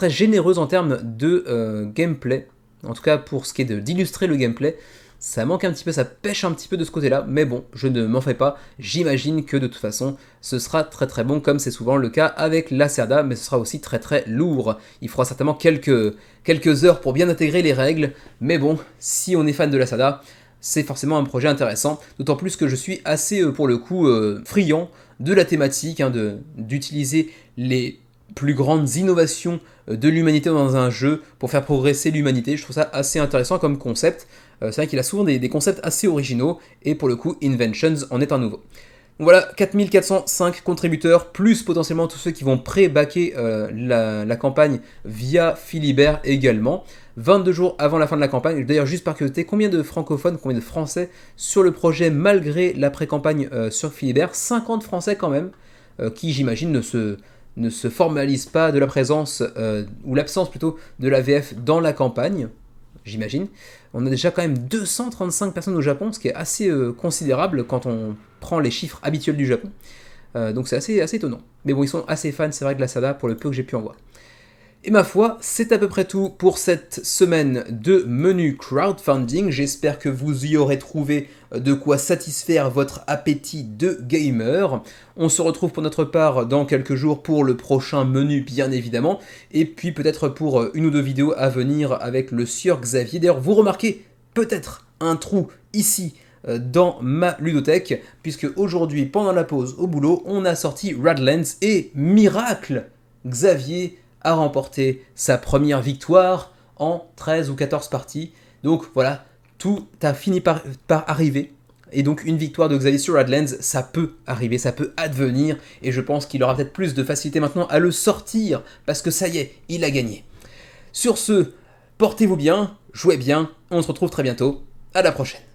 [SPEAKER 1] généreuse en termes de gameplay. En tout cas, pour ce qui est d'illustrer le gameplay, ça manque un petit peu, ça pêche un petit peu de ce côté-là, mais bon, je ne m'en fais pas. J'imagine que de toute façon, ce sera très très bon, comme c'est souvent le cas avec Lacerda, mais ce sera aussi très très lourd. Il faudra certainement quelques heures pour bien intégrer les règles, mais bon, si on est fan de Lacerda, c'est forcément un projet intéressant, d'autant plus que je suis assez, pour le coup, friand de la thématique, hein, d'utiliser les plus grandes innovations de l'humanité dans un jeu pour faire progresser l'humanité. Je trouve ça assez intéressant comme concept. C'est vrai qu'il a souvent des concepts assez originaux, et pour le coup, Inventions en est un nouveau. Voilà, 4405 contributeurs, plus potentiellement tous ceux qui vont pré-backer la campagne via Philibert également. 22 jours avant la fin de la campagne. D'ailleurs, juste par curiosité, combien de francophones, combien de français sur le projet malgré la pré-campagne sur Philibert? 50 français quand même, qui j'imagine ne se formalise pas de la présence, ou l'absence plutôt, de la VF dans la campagne, j'imagine. On a déjà quand même 235 personnes au Japon, ce qui est assez considérable quand on prend les chiffres habituels du Japon. Donc c'est assez étonnant. Mais bon, ils sont assez fans, c'est vrai, de la saga, pour le peu que j'ai pu en voir. Et ma foi, c'est à peu près tout pour cette semaine de menu crowdfunding. J'espère que vous y aurez trouvé de quoi satisfaire votre appétit de gamer. On se retrouve pour notre part dans quelques jours pour le prochain menu, bien évidemment, et puis peut-être pour une ou deux vidéos à venir avec le sieur Xavier. D'ailleurs, vous remarquez peut-être un trou ici dans ma ludothèque, puisque aujourd'hui, pendant la pause au boulot, on a sorti Radlands et miracle, Xavier a remporté sa première victoire en 13 ou 14 parties. Donc voilà, tout a fini par arriver. Et donc une victoire de Xavier sur Radlands, ça peut arriver, ça peut advenir. Et je pense qu'il aura peut-être plus de facilité maintenant à le sortir, parce que ça y est, il a gagné. Sur ce, portez-vous bien, jouez bien, on se retrouve très bientôt. À la prochaine.